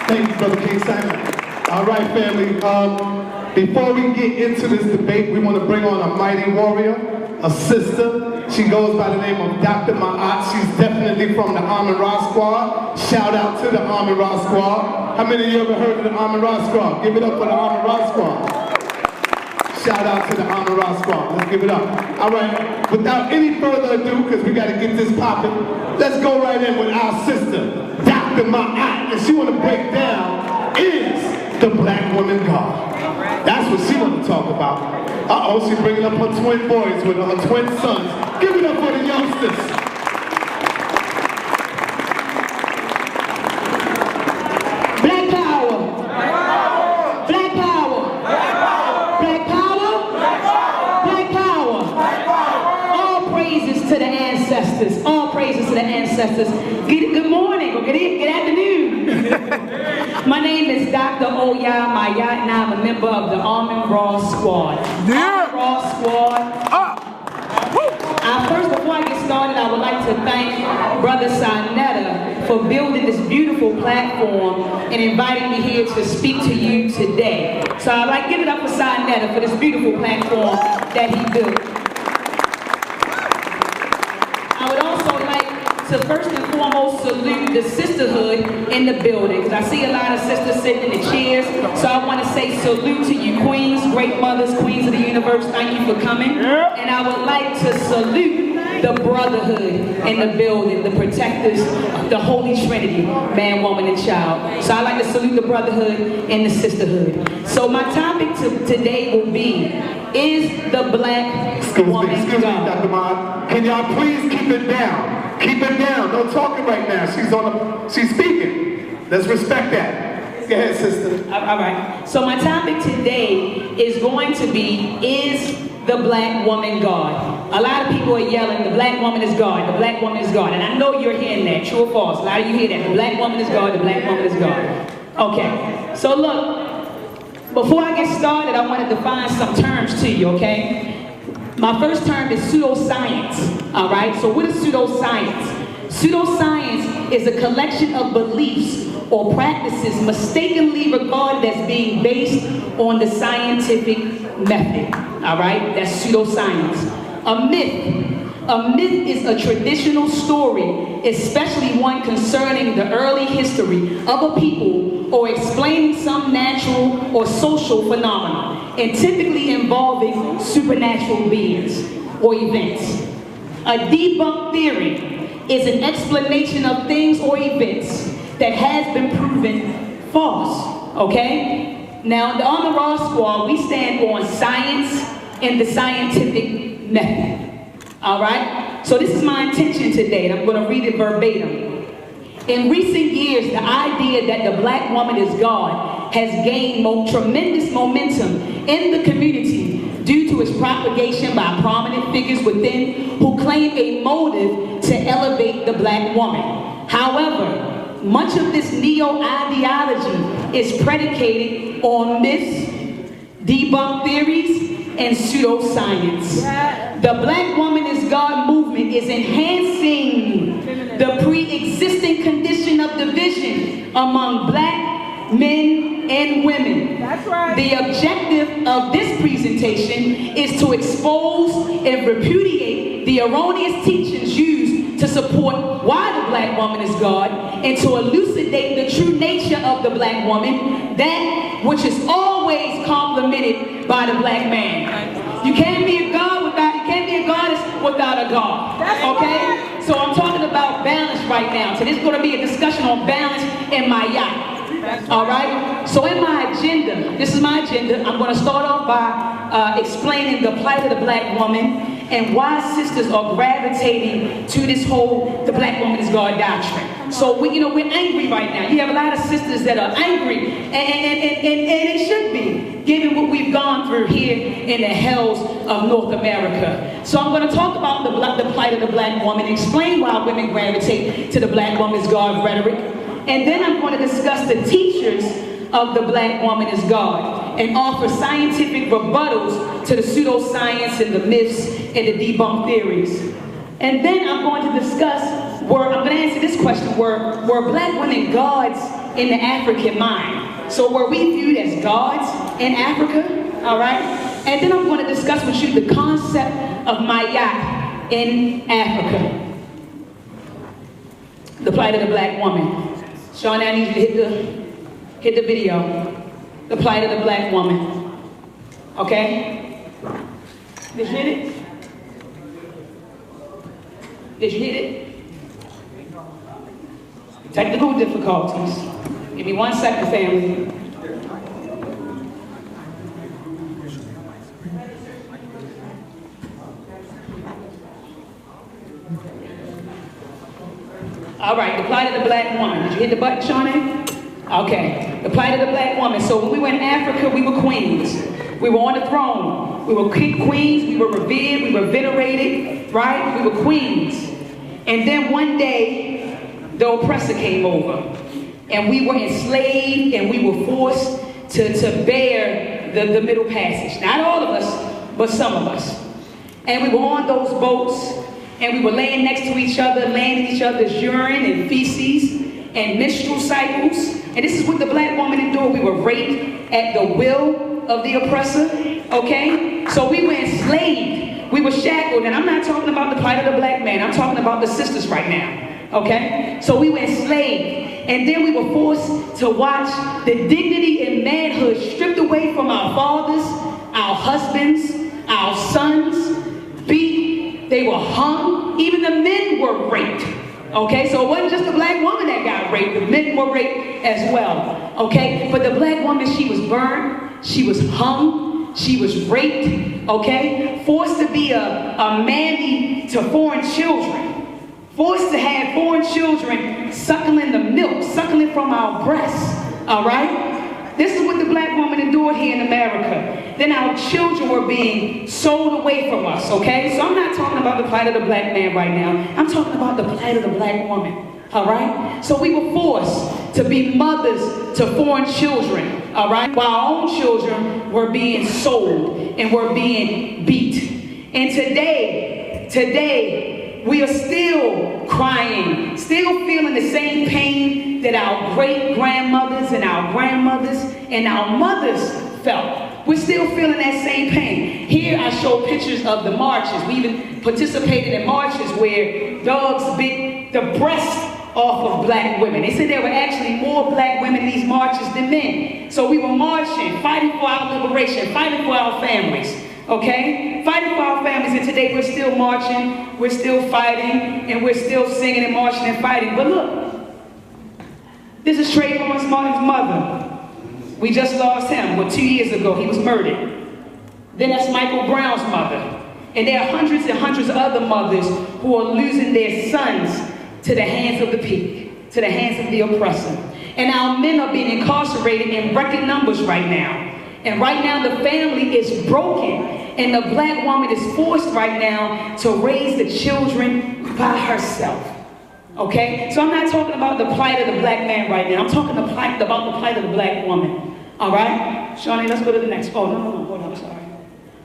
Thank you, Brother King Simon. All right, family. Before we get into this debate, we want to bring on a mighty warrior, a sister. She goes by the name of Dr. Ma'at. She's definitely from the Amin-Ra Squad. Shout out to the Amin-Ra Squad. How many of you ever heard of the Amin-Ra Squad? Give it up for the Amin-Ra Squad. Shout out to the Amin-Ra Squad. Let's give it up. All right, without any further ado, because we got to get this popping, let's go right in with our sister, Dr. Ma'at. And she want to break down, is the black woman God? That's what she want to talk about. Uh-oh, she's bringing up her twin boys with her twin sons. Give it up for the youngsters. Black power. Black power. Black power. Black power. All praises to the ancestors. All praises to the ancestors. Good morning or good afternoon. My name is Dr. Oya Mayat, and I'm a member of the Amin-Ra Squad. Amin-Ra Squad. First, before I get started, I would like to thank Brother Sanetta for building this beautiful platform and inviting me here to speak to you today. So I'd like to give it up for Sanetta for this beautiful platform that he built. I would also like to first and foremost salute the sisterhood in the building, because I see a lot of sisters sitting in the chairs. So I want to say salute to you queens, great mothers, queens of the universe. Thank you for coming. And I would like to salute the brotherhood in the building, the protectors, the Holy Trinity, man, woman, and child. So I like to salute the brotherhood and the sisterhood. So my topic today will be, is the black woman Excuse me, Dr. Ma'at. Can y'all please keep it down? Keep it down. No talking right now. She's speaking. Let's respect that. Go ahead, sister. All right. So my topic today is going to be, is the black woman God? A lot of people are yelling, the black woman is God, the black woman is God. And I know you're hearing that, true or false. A lot of you hear that, the black woman is God, the black woman is God. Okay. So look, before I get started, I want to define some terms to you, okay? My first term is pseudoscience, all right? So what is pseudoscience? Pseudoscience is a collection of beliefs or practices mistakenly regarded as being based on the scientific method, all right? That's pseudoscience. A myth is a traditional story, especially one concerning the early history of a people or explaining some natural or social phenomenon, and typically involving supernatural beings or events. A debunked theory is an explanation of things or events that has been proven false, okay? Now, in the Amin-Ra Squad, we stand on science and the scientific method, all right? So this is my intention today, and I'm going to read it verbatim. In recent years, the idea that the black woman is God has gained tremendous momentum in the community due to its propagation by prominent figures within who claim a motive to elevate the black woman. However, much of this neo-ideology is predicated on myths, debunked theories, and pseudoscience. The Black Woman is God movement is enhancing the pre-existing condition of division among black men and women. That's right. The objective of this presentation is to expose and repudiate the erroneous teachings used to support why the black woman is God, and to elucidate the true nature of the black woman, that which is always complemented by the black man. You can't be a God without, you can't be a goddess without a God. Okay? So I'm talking about balance right now. So this is going to be a discussion on balance in my yacht. All right? So in my agenda, this is my agenda, I'm going to start off by explaining the plight of the black woman and why sisters are gravitating to this whole, the black woman is God doctrine. So we're angry right now. You have a lot of sisters that are angry, and it should be, given what we've gone through here in the hells of North America. So I'm going to talk about the plight of the black woman, explain why women gravitate to the black woman is God rhetoric, and then I'm going to discuss the teachers of the black woman is God and offer scientific rebuttals to the pseudoscience and the myths and the debunked theories. And then I'm going to discuss, I'm going to answer this question, were black women gods in the African mind. So were we viewed as gods in Africa? All right? And then I'm going to discuss with you the concept of Mayat in Africa. The plight of the black woman. Sean, I need you to hit the video. The plight of the black woman. Okay? Did you hit it? Did you hit it? Technical difficulties. Give me 1 second, family. All right, the plight of the black woman. Did you hit the button, Shawnee? Okay, the plight of the black woman. So when we were in Africa, we were queens. We were on the throne. We were queens. We were revered. We were venerated, right? We were queens. And then one day, the oppressor came over. And we were enslaved and we were forced to bear the Middle Passage. Not all of us, but some of us. And we were on those boats and we were laying next to each other, laying in each other's urine and feces and menstrual cycles. And this is what the black woman endured. We were raped at the will of the oppressor, okay? So we were enslaved. We were shackled. And I'm not talking about the plight of the black man. I'm talking about the sisters right now, okay? So we were enslaved. And then we were forced to watch the dignity and manhood stripped away from our fathers, our husbands, our sons, beat. They were hung. Even the men were raped. Okay, so it wasn't just the black woman that got raped. The men were raped as well. Okay, but the black woman, she was burned. She was hung. She was raped. Okay, forced to be a mammy to foreign children. Forced to have foreign children suckling the milk, suckling from our breasts. All right? This is what the black woman endured here in America. Then our children were being sold away from us, okay? So I'm not talking about the plight of the black man right now. I'm talking about the plight of the black woman, all right? So we were forced to be mothers to foreign children, all right? While our own children were being sold and were being beat. And today, we are still crying, still feeling the same pain that our great-grandmothers and our grandmothers and our mothers felt. We're still feeling that same pain. Here I show pictures of the marches. We even participated in marches where dogs bit the breast off of black women. They said there were actually more black women in these marches than men. So we were marching, fighting for our liberation, fighting for our families. Okay? Fighting for our families, and today we're still marching, we're still fighting, and we're still singing and marching and fighting. But look, this is Trayvon Martin's mother. We just lost him, 2 years ago, he was murdered. Then that's Michael Brown's mother. And there are hundreds and hundreds of other mothers who are losing their sons to the hands of the pig, to the hands of the oppressor. And our men are being incarcerated in record numbers right now. And right now the family is broken, and the black woman is forced right now to raise the children by herself. Okay? So I'm not talking about the plight of the black man right now. I'm talking about the plight of the black woman. All right? Shawnee, let's go to the next. Oh, no, hold on, I'm sorry.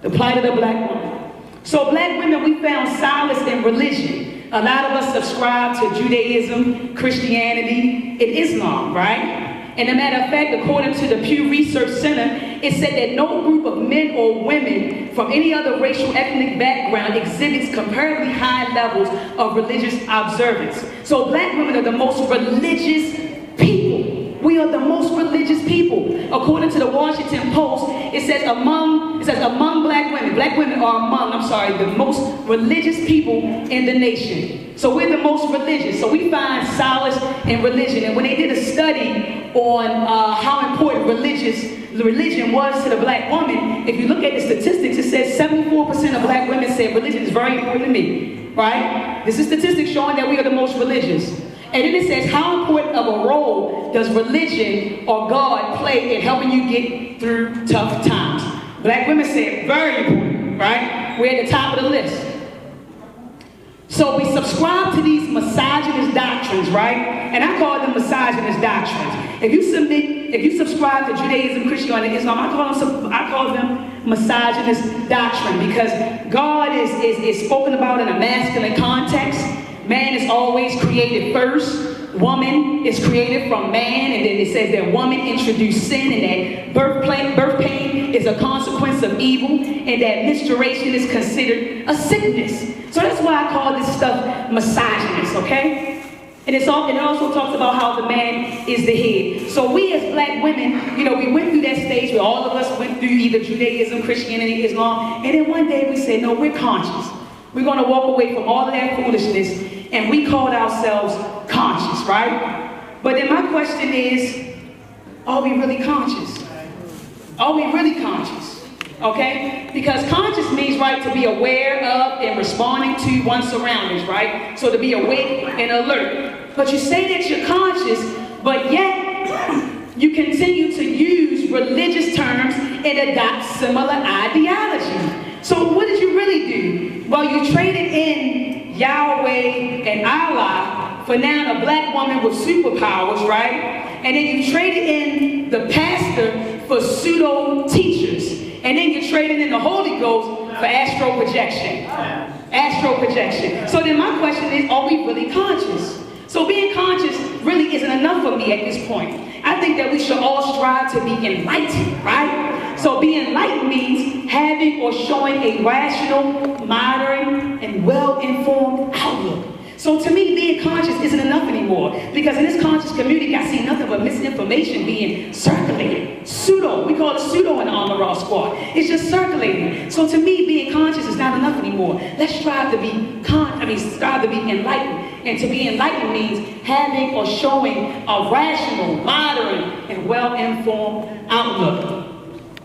The plight of the black woman. So black women, we found solace in religion. A lot of us subscribe to Judaism, Christianity, and Islam, right? And as a matter of fact, according to the Pew Research Center, it said that no group of men or women from any other racial ethnic background exhibits comparably high levels of religious observance. So black women are the most religious people. We are the most religious people. According to the Washington Post, it says among black women are the most religious people in the nation. So we're the most religious. So we find solace in religion. And when they did a study on how important religion was to the black woman, if you look at the statistics, it says 74% of black women said religion is very important to me, right? This is statistics showing that we are the most religious. And then it says, how important of a role does religion or God play in helping you get through tough times? Black women say very important, right? We're at the top of the list. So we subscribe to these misogynist doctrines, right? And I call them misogynist doctrines. If you subscribe to Judaism, Christianity, Islam, I call them misogynist doctrine, because God is spoken about in a masculine context. Man is always created first. woman is created from man, and then it says that woman introduced sin, and that birth pain is a consequence of evil, and that menstruation is considered a sickness. So that's why I call this stuff misogynist, okay? And it also talks about how the man is the head. So we as black women, you know, we went through that stage where all of us went through either Judaism, Christianity, Islam, and then one day we said, no, we're conscious. We're going to walk away from all of that foolishness, and we called ourselves conscious, right? But then my question is, are we really conscious? Are we really conscious? Okay? Because conscious means, right, to be aware of and responding to one's surroundings, right? So to be awake and alert. But you say that you're conscious, but yet you continue to use religious terms and adopt similar ideology. So what did you really do? Well, you traded in Yahweh and Allah for now a black woman with superpowers, right? And then you traded in the pastor for pseudo teachers. And then you traded in the Holy Ghost for astral projection. Astral projection. So then my question is, are we really conscious? So being conscious really isn't enough for me at this point. I think that we should all strive to be enlightened, right? So being enlightened means having or showing a rational, modern, and well-informed outlook. So to me, being conscious isn't enough anymore, because in this conscious community, I see nothing but misinformation being circulated. Pseudo, we call it pseudo in the Armor Raw Squad. It's just circulating. So to me, being conscious is not enough anymore. Let's strive to be strive to be enlightened. And to be enlightened means having or showing a rational, modern, and well-informed outlook.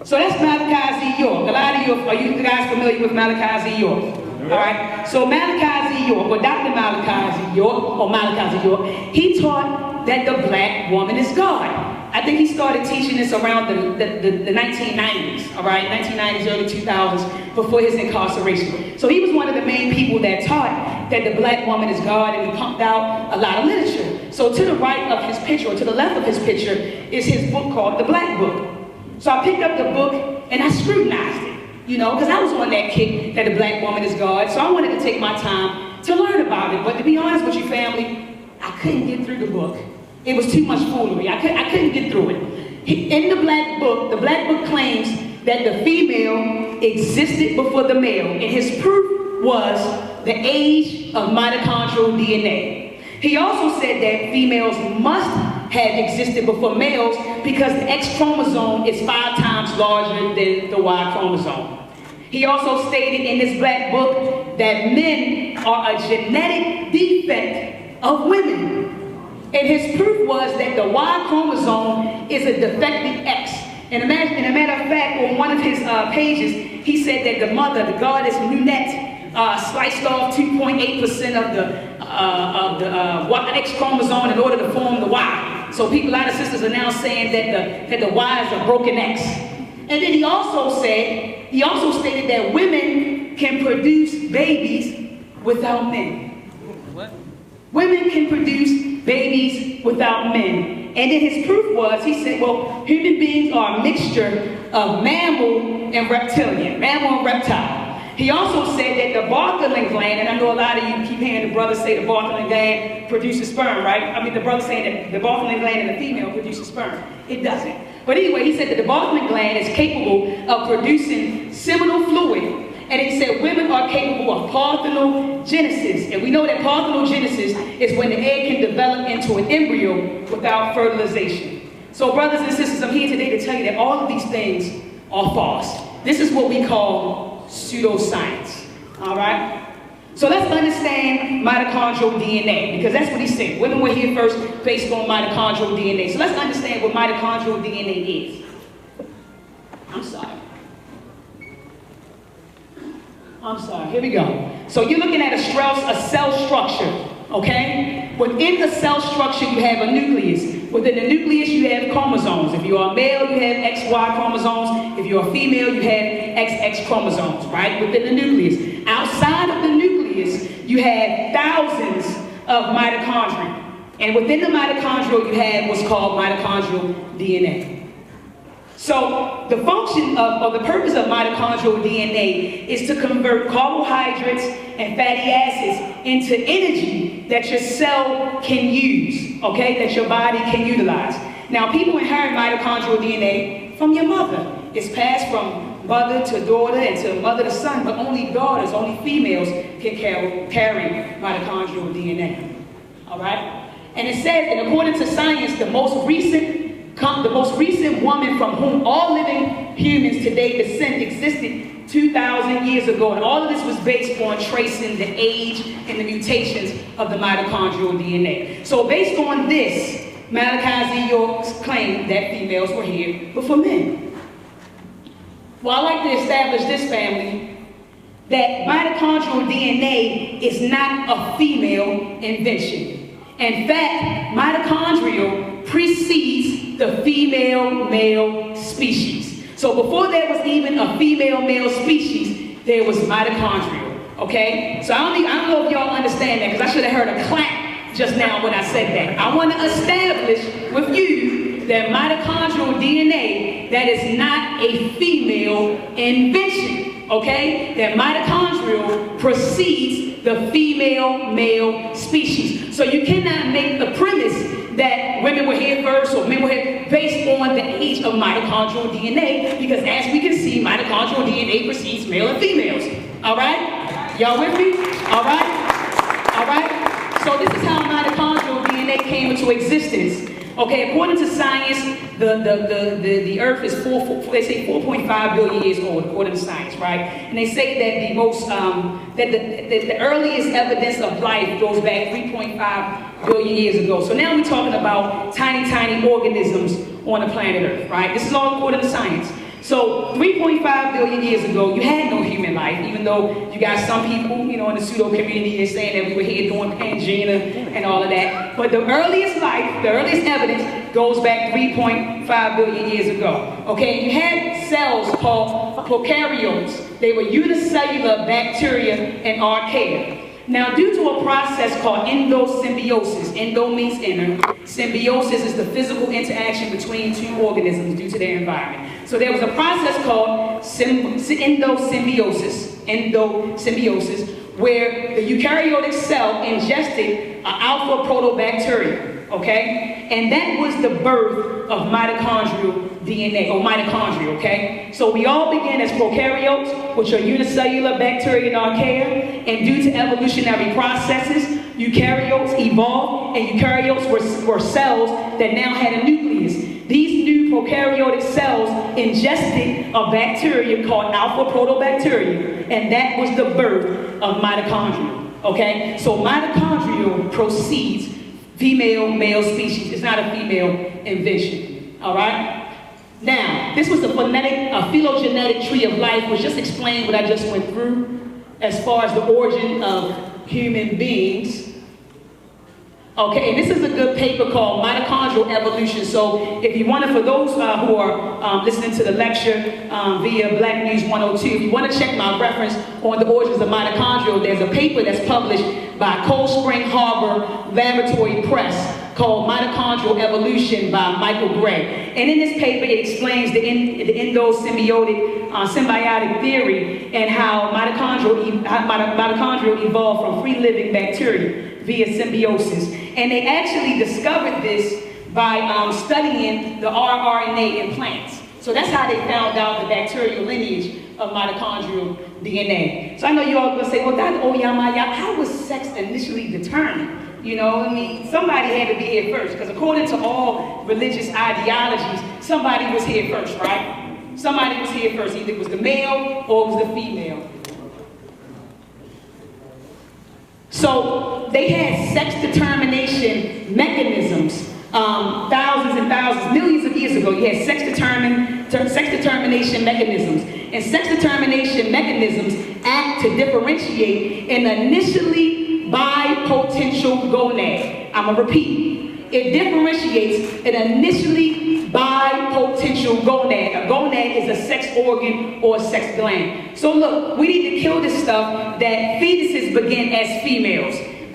So that's Malachi Z. York. A lot of you, are you guys familiar with Malachi Z. York? All right. So Malachi Z. York, or Dr. Malachi Z. York, or Malachi Z. York, he taught that the black woman is God. I think he started teaching this around the 1990s, all right, 1990s, early 2000s, before his incarceration. So he was one of the main people that taught that the black woman is God, and he pumped out a lot of literature. So to the right of his picture, or to the left of his picture, is his book called The Black Book. So I picked up the book and I scrutinized it, you know, because I was on that kick that the black woman is God. So I wanted to take my time to learn about it. But to be honest with you, family, I couldn't get through the book. It was too much foolery. I couldn't get through it. In the black book claims that the female existed before the male, and his proof was the age of mitochondrial DNA. He also said that females must have existed before males because the X chromosome is 5 times larger than the Y chromosome. He also stated in this black book that men are a genetic defect of women. And his proof was that the Y chromosome is a defective X. And a matter of fact, on one of his pages, he said that the mother, the goddess Nunette, sliced off 2.8% of the X chromosome in order to form the Y. So a lot of sisters are now saying that the Y is a broken X. And then he also stated that women can produce babies without men. What? Women can produce babies without men. And then his proof was, he said, well, human beings are a mixture of mammal and reptilian, mammal and reptile. He also said that the Bartholin gland, and I know a lot of you keep hearing the brothers say the Bartholin gland produces sperm, right? I mean, the brother saying that the Bartholin gland in the female produces sperm. It doesn't. But anyway, he said that the Bartholin gland is capable of producing seminal fluid. And he said women are capable of parthenogenesis. And we know that parthenogenesis is when the egg can develop into an embryo without fertilization. So brothers and sisters, I'm here today to tell you that all of these things are false. This is what we call pseudoscience. All right? So let's understand mitochondrial DNA, because that's what he said. Women were here first based on mitochondrial DNA. So let's understand what mitochondrial DNA is. I'm sorry, here we go. So you're looking at a cell structure, okay? Within the cell structure, you have a nucleus. Within the nucleus, you have chromosomes. If you are a male, you have XY chromosomes. If you're a female, you have XX chromosomes, right? Within the nucleus. Outside of the nucleus, you have thousands of mitochondria. And within the mitochondria, you have what's called mitochondrial DNA. So the function of the purpose of mitochondrial DNA is to convert carbohydrates and fatty acids into energy that your cell can use, okay, that your body can utilize. Now, people inherit mitochondrial DNA from your mother. It's passed from mother to daughter and to mother to son, but only daughters, only females can carry mitochondrial DNA, all right? And it says, and according to science, the most recent woman from whom all living humans today descend existed 2,000 years ago. And all of this was based on tracing the age and the mutations of the mitochondrial DNA. So based on this, Malachi Z. York's claimed that females were here before men. Well, I like to establish this, family, that mitochondrial DNA is not a female invention. In fact, mitochondrial precedes the female-male species. So before there was even a female-male species, there was mitochondrial, okay? So I don't know if y'all understand that, because I should have heard a clap just now when I said that. I want to establish with you that mitochondrial DNA, that is not a female invention, okay? That mitochondrial precedes the female-male species. So you cannot make the premise that women were here first or men were here based on the age of mitochondrial DNA, because as we can see, mitochondrial DNA precedes male and females. All right? Y'all with me? All right? All right? So this is how mitochondrial DNA came into existence. Okay, according to science, the Earth is they say 4.5 billion years old, according to science, right? And they say that the most the earliest evidence of life goes back 3.5 billion years ago. So now we're talking about tiny organisms on the planet Earth, right? This is all according to science. So 3.5 billion years ago, you had no human life, even though you got some people, you know, in the pseudo community is saying that we were here doing Pangea and all of that. But the earliest life, the earliest evidence goes back 3.5 billion years ago. Okay, you had cells called prokaryotes. They were unicellular bacteria and archaea. Now, due to a process called endosymbiosis, endo means inner, symbiosis is the physical interaction between two organisms due to their environment. So there was a process called endosymbiosis, where the eukaryotic cell ingested an alpha protobacterium, okay? And that was the birth of mitochondrial DNA, or mitochondria, okay? So we all began as prokaryotes, which are unicellular bacteria and archaea, and due to evolutionary processes, eukaryotes evolved, and eukaryotes were cells that now had a nucleus. These new prokaryotic cells ingested a bacteria called alpha protobacterium, and that was the birth of mitochondria, okay? So mitochondrial precedes female-male species. It's not a female invention, all right? Now, this was a phylogenetic tree of life, which just explained what I just went through as far as the origin of human beings. Okay, and this is a good paper called Mitochondrial Evolution. So if you want to, for those who are listening to the lecture via Black News 102, if you want to check my reference on the origins of mitochondria, there's a paper that's published by Cold Spring Harbor Laboratory Press called Mitochondrial Evolution by Michael Gray. And in this paper, it explains the symbiotic theory and how mitochondria evolved from free-living bacteria via symbiosis. And they actually discovered this by studying the rRNA in plants. So that's how they found out the bacterial lineage of mitochondrial DNA. So I know you all are going to say, well, Dr. Oyamaya, how was sex initially determined? You know, I mean, somebody had to be here first, because according to all religious ideologies, somebody was here first, right? Somebody was here first. Either it was the male or it was the female. So they had sex determination mechanisms thousands and thousands, millions of years ago. You had sex determination mechanisms. And sex determination mechanisms act to differentiate an initially bipotential gonad. I'm going to repeat. It differentiates an initially bipotential gonad. A gonad is a sex organ or a sex gland. So look, we need to kill this stuff that fetuses begin as females.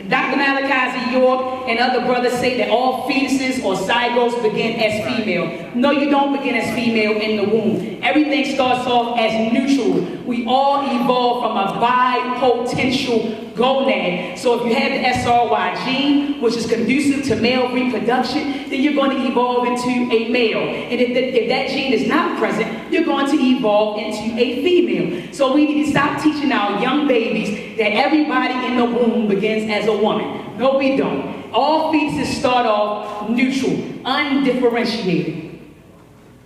Dr. Malachi York and other brothers say that all fetuses or zygotes begin as female. No, you don't begin as female in the womb. Everything starts off as neutral. We all evolve from a bipotential gonad. So if you have the SRY gene, which is conducive to male reproduction, then you're going to evolve into a male. And if that gene is not present, you're going to evolve into a female. So we need to stop teaching our young babies that everybody in the womb begins as a woman. No, we don't. All fetuses start off neutral, undifferentiated.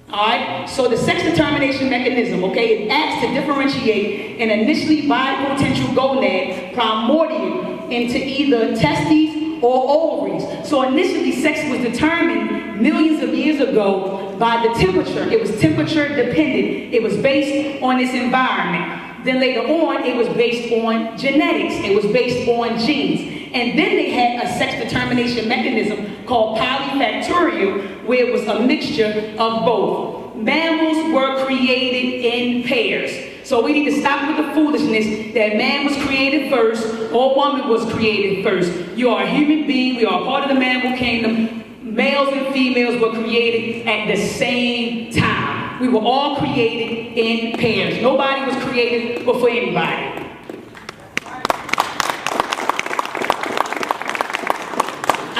Alright, so the sex determination mechanism, okay, it acts to differentiate an initially bipotential gonad primordial into either testes or ovaries. So initially sex was determined millions of years ago by the temperature. It was temperature dependent. It was based on its environment. Then later on, it was based on genetics. It was based on genes. And then they had a sex determination mechanism called polyfactorial, where it was a mixture of both. Mammals were created in pairs. So we need to stop with the foolishness that man was created first or woman was created first. You are a human being. We are part of the mammal kingdom. Males and females were created at the same time. We were all created in pairs. Nobody was created before anybody.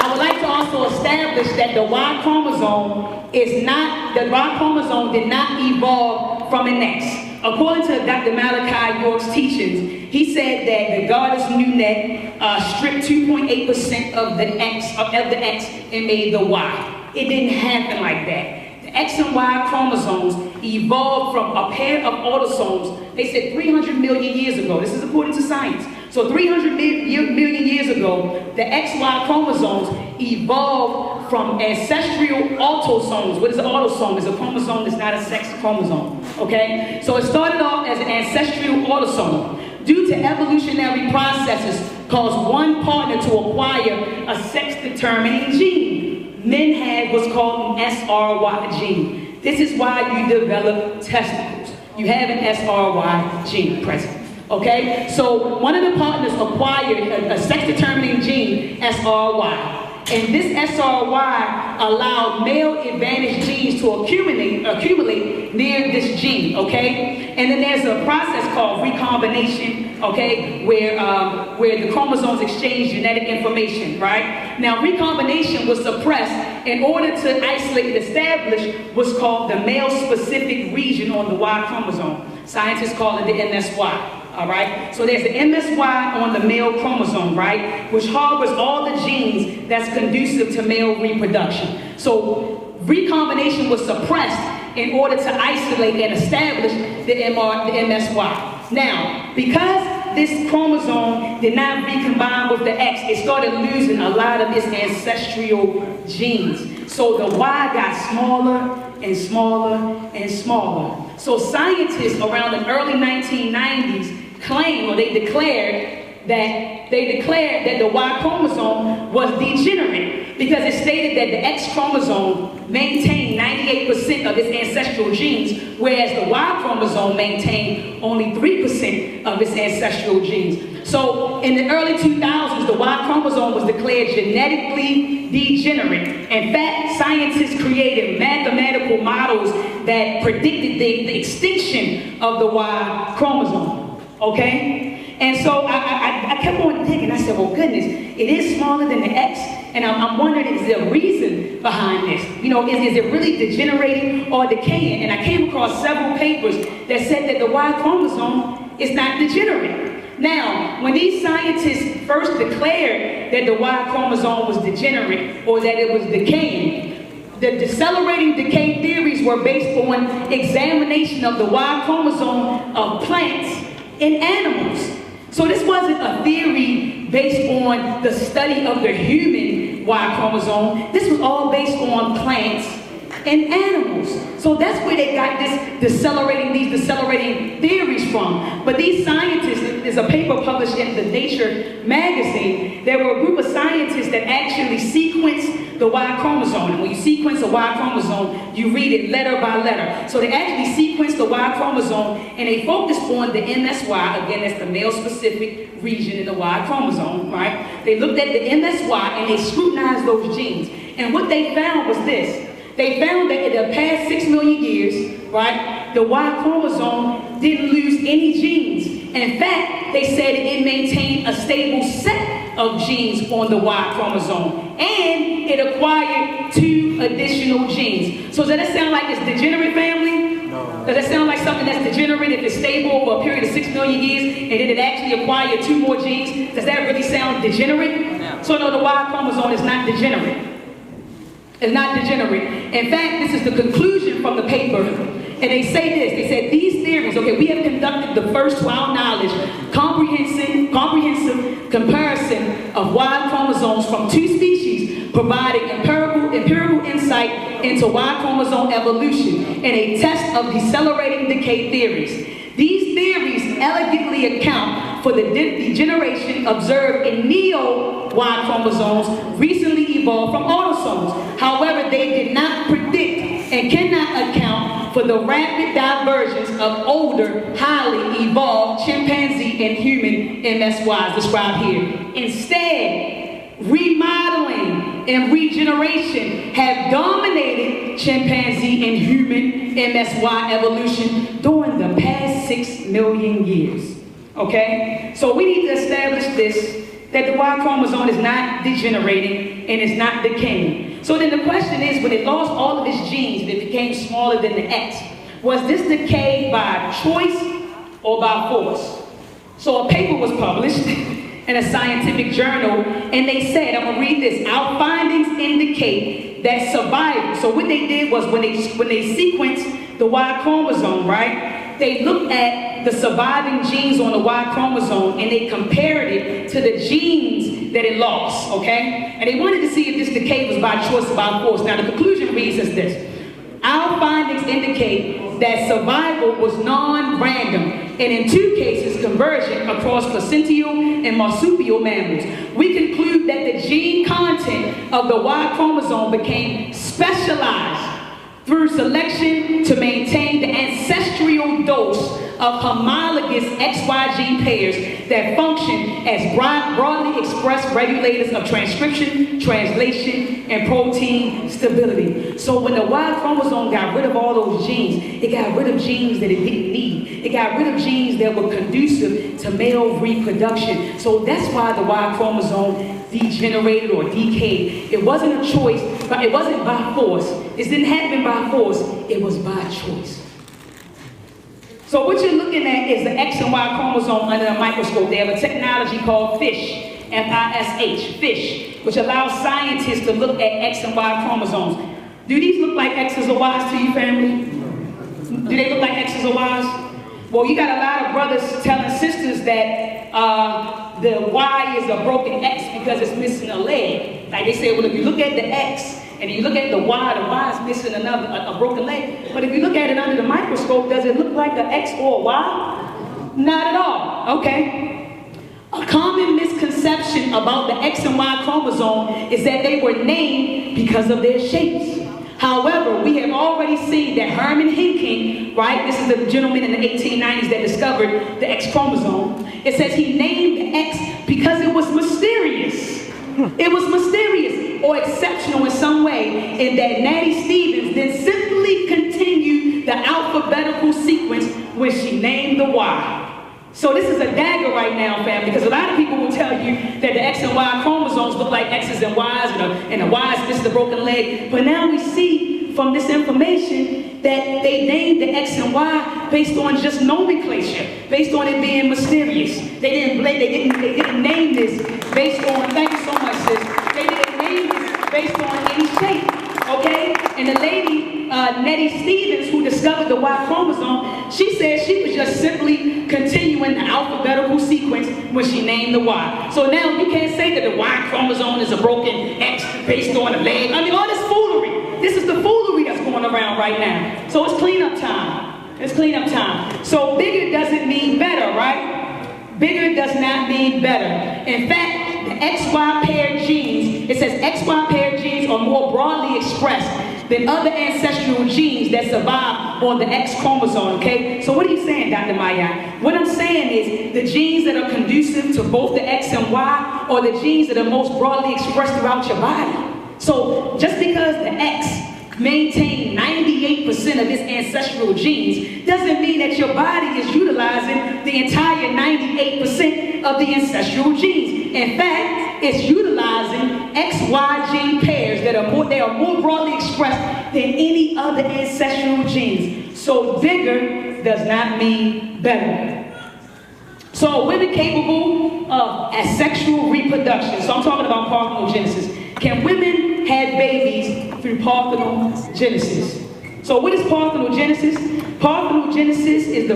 I would like to also establish that the Y chromosome is not, the Y chromosome did not evolve from an X. According to Dr. Malachi York's teachings, he said that the goddess Nunet stripped 2.8% of the X and made the Y. It didn't happen like that. The X and Y chromosomes evolved from a pair of autosomes, they said 300 million years ago. This is according to science. So 300 million years ago, the XY chromosomes evolved from ancestral autosomes. What is an autosome? It's a chromosome that's not a sex chromosome, okay? So it started off as an ancestral autosome. Due to evolutionary processes, caused one partner to acquire a sex-determining gene. Men had what's called an SRY gene. This is why you develop testicles. You have an SRY gene present. Okay, so one of the partners acquired a sex-determining gene, SRY. And this SRY allowed male advantage genes to accumulate near this gene, okay? And then there's a process called recombination, okay, where the chromosomes exchange genetic information, right? Now, recombination was suppressed in order to isolate and establish what's called the male-specific region on the Y chromosome. Scientists call it the MSY. All right, so there's the MSY on the male chromosome, right, which harbors all the genes that's conducive to male reproduction. So recombination was suppressed in order to isolate and establish the MSY. Now, because this chromosome did not recombine with the X, it started losing a lot of its ancestral genes. So the Y got smaller and smaller and smaller. So scientists around the early 1990s claimed, or they declared that the Y chromosome was degenerate because it stated that the X chromosome maintained 98% of its ancestral genes, whereas the Y chromosome maintained only 3% of its ancestral genes. So in the early 2000s, the Y chromosome was declared genetically degenerate. In fact, scientists created mathematical models that predicted the extinction of the Y chromosome. Okay? And so I kept on thinking, I said, well, goodness, it is smaller than the X, and I'm wondering, is there a reason behind this? You know, is it really degenerating or decaying? And I came across several papers that said that the Y chromosome is not degenerate. Now, when these scientists first declared that the Y chromosome was degenerate or that it was decaying, the decelerating decay theories were based on examination of the Y chromosome of plants and animals. So this wasn't a theory based on the study of the human Y chromosome. This was all based on plants and animals. So that's where they got these decelerating theories from. But these scientists, there's a paper published in the Nature magazine. There were a group of scientists that actually sequenced the Y chromosome. And when you sequence a Y chromosome, you read it letter by letter. So they actually sequenced the Y chromosome and they focused on the MSY. Again, that's the male-specific region in the Y chromosome, right? They looked at the MSY and they scrutinized those genes. And what they found was this. They found that in the past 6 million years, right, the Y chromosome didn't lose any genes. In fact, they said it maintained a stable set of genes on the Y chromosome. And it acquired 2 additional genes. So does that sound like it's degenerate, family? No. Does that sound like something that's degenerate if it's stable over a period of 6 million years and then it actually acquired 2 more genes? Does that really sound degenerate? No. So no, the Y chromosome is not degenerate. It's not degenerate. In fact, this is the conclusion from the paper. And they say this, they said these theories, okay, we have conducted the first, to our knowledge, comprehensive comparison of Y chromosomes from 2 species, providing empirical insight into Y chromosome evolution and a test of decelerating decay theories. These theories elegantly account for the degeneration observed in neo-Y chromosomes recently evolved from autosomes. However, they did not predict and cannot account for the rapid divergence of older, highly evolved chimpanzee and human MSYs described here. Instead, remodeling and regeneration have dominated chimpanzee and human MSY evolution during the past 6 million years. Okay? So we need to establish this, that the Y chromosome is not degenerating and it's not decaying. So then the question is, when it lost all of its genes and it became smaller than the X, was this decay by choice or by force? So a paper was published in a scientific journal, and they said, I'm gonna read this, our findings indicate that survival, so what they did was when they sequenced the Y chromosome, right, they looked at the surviving genes on the Y chromosome and they compared it to the genes that it lost, okay? And they wanted to see if this decay was by choice or by force. Now the conclusion reads as this. Our findings indicate that survival was non-random, and in 2 cases, convergent across placental and marsupial mammals. We conclude that the gene content of the Y chromosome became specialized through selection to maintain the ancestral dose of homologous XY gene pairs that function as broadly expressed regulators of transcription, translation, and protein stability. So when the Y chromosome got rid of all those genes, it got rid of genes that it didn't need. It got rid of genes that were conducive to male reproduction. So that's why the Y chromosome degenerated or decayed. It wasn't a choice, but it wasn't by force. It didn't happen by force, it was by choice. So what you're looking at is the X and Y chromosome under a microscope. They have a technology called FISH, F-I-S-H, FISH, which allows scientists to look at X and Y chromosomes. Do these look like X's or Y's to you, family? Do they look like X's or Y's? Well, you got a lot of brothers telling sisters that the Y is a broken X because it's missing a leg. Like they say, well, if you look at the X and you look at the Y is missing a broken leg. But if you look at it under the microscope, does it look like an X or a Y? Not at all, okay? A common misconception about the X and Y chromosome is that they were named because of their shapes. However, we have already seen that Herman Hinking, right, this is the gentleman in the 1890s that discovered the X chromosome. It says he named the X because it was mysterious. It was mysterious or exceptional in some way, in that Natty Stevens then simply continued the alphabetical sequence when she named the Y. So this is a dagger right now, fam, because a lot of people will tell you that the X and Y chromosomes look like X's and Y's, and the Y's missed the broken leg. But now we see from this information that they named the X and Y based on just nomenclature, based on it being mysterious. They didn't name this based on, thank you so much, sis. They didn't name this based on any shape, okay? And the lady, Nettie Stevens, who discovered the Y chromosome, she said she was just simply continuing the alphabetical sequence when she named the Y. So now you can't say that the Y chromosome is a broken X based on a leg. I mean, all this foolery. This is the foolery that's going around right now. So it's cleanup time. It's cleanup time. So bigger doesn't mean better, right? Bigger does not mean better. In fact, the XY pair genes, it says XY pair genes are more broadly expressed than other ancestral genes that survive on the X chromosome, okay? So what are you saying, Dr. Maya? What I'm saying is the genes that are conducive to both the X and Y are the genes that are most broadly expressed throughout your body. So just because the X maintain 98% of its ancestral genes doesn't mean that your body is utilizing the entire 98% of the ancestral genes. In fact, it's utilizing XY gene pairs that are more broadly expressed than any other ancestral genes. So bigger does not mean better. So women capable of asexual reproduction. So I'm talking about parthenogenesis. Can women have babies through parthenogenesis? So what is parthenogenesis? Parthenogenesis is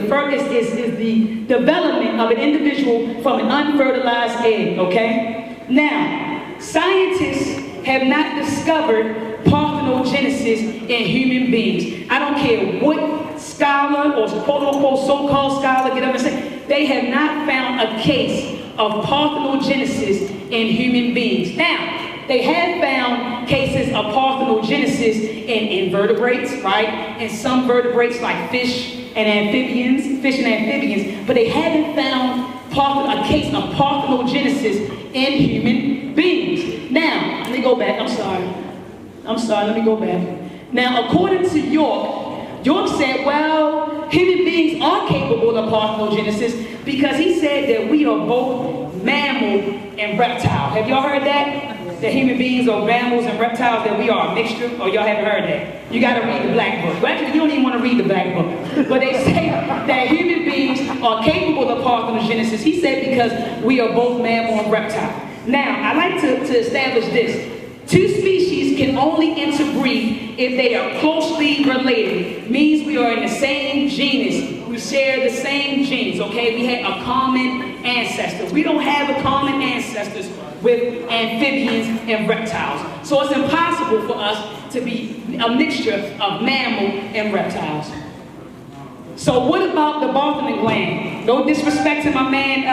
the development of an individual from an unfertilized egg, okay? Now, scientists have not discovered parthenogenesis in human beings. I don't care what scholar or quote-unquote so-called scholar get up and say, they have not found a case of parthenogenesis in human beings. Now, they have found cases of parthenogenesis in invertebrates, right? In some vertebrates like fish and amphibians, but they haven't found a case of parthenogenesis in human beings. Now, let me go back. I'm sorry, let me go back. Now, according to York said, well, human beings are capable of parthenogenesis because he said that we are both mammal and reptile. Have y'all heard that? That human beings are mammals and reptiles, that we are a mixture? Or y'all haven't heard that? You got to read the Black Book. Well, actually, you don't even want to read the Black Book. But they say that human beings are capable of parthenogenesis. He said because we are both mammal and reptile. Now, I like to establish this. Two species can only interbreed if they are closely related. Means we are in the same genus. We share the same genes, okay? We have a common ancestor. We don't have a common ancestors with amphibians and reptiles. So it's impossible for us to be a mixture of mammal and reptiles. So what about the Bartholin gland? No disrespect to my man,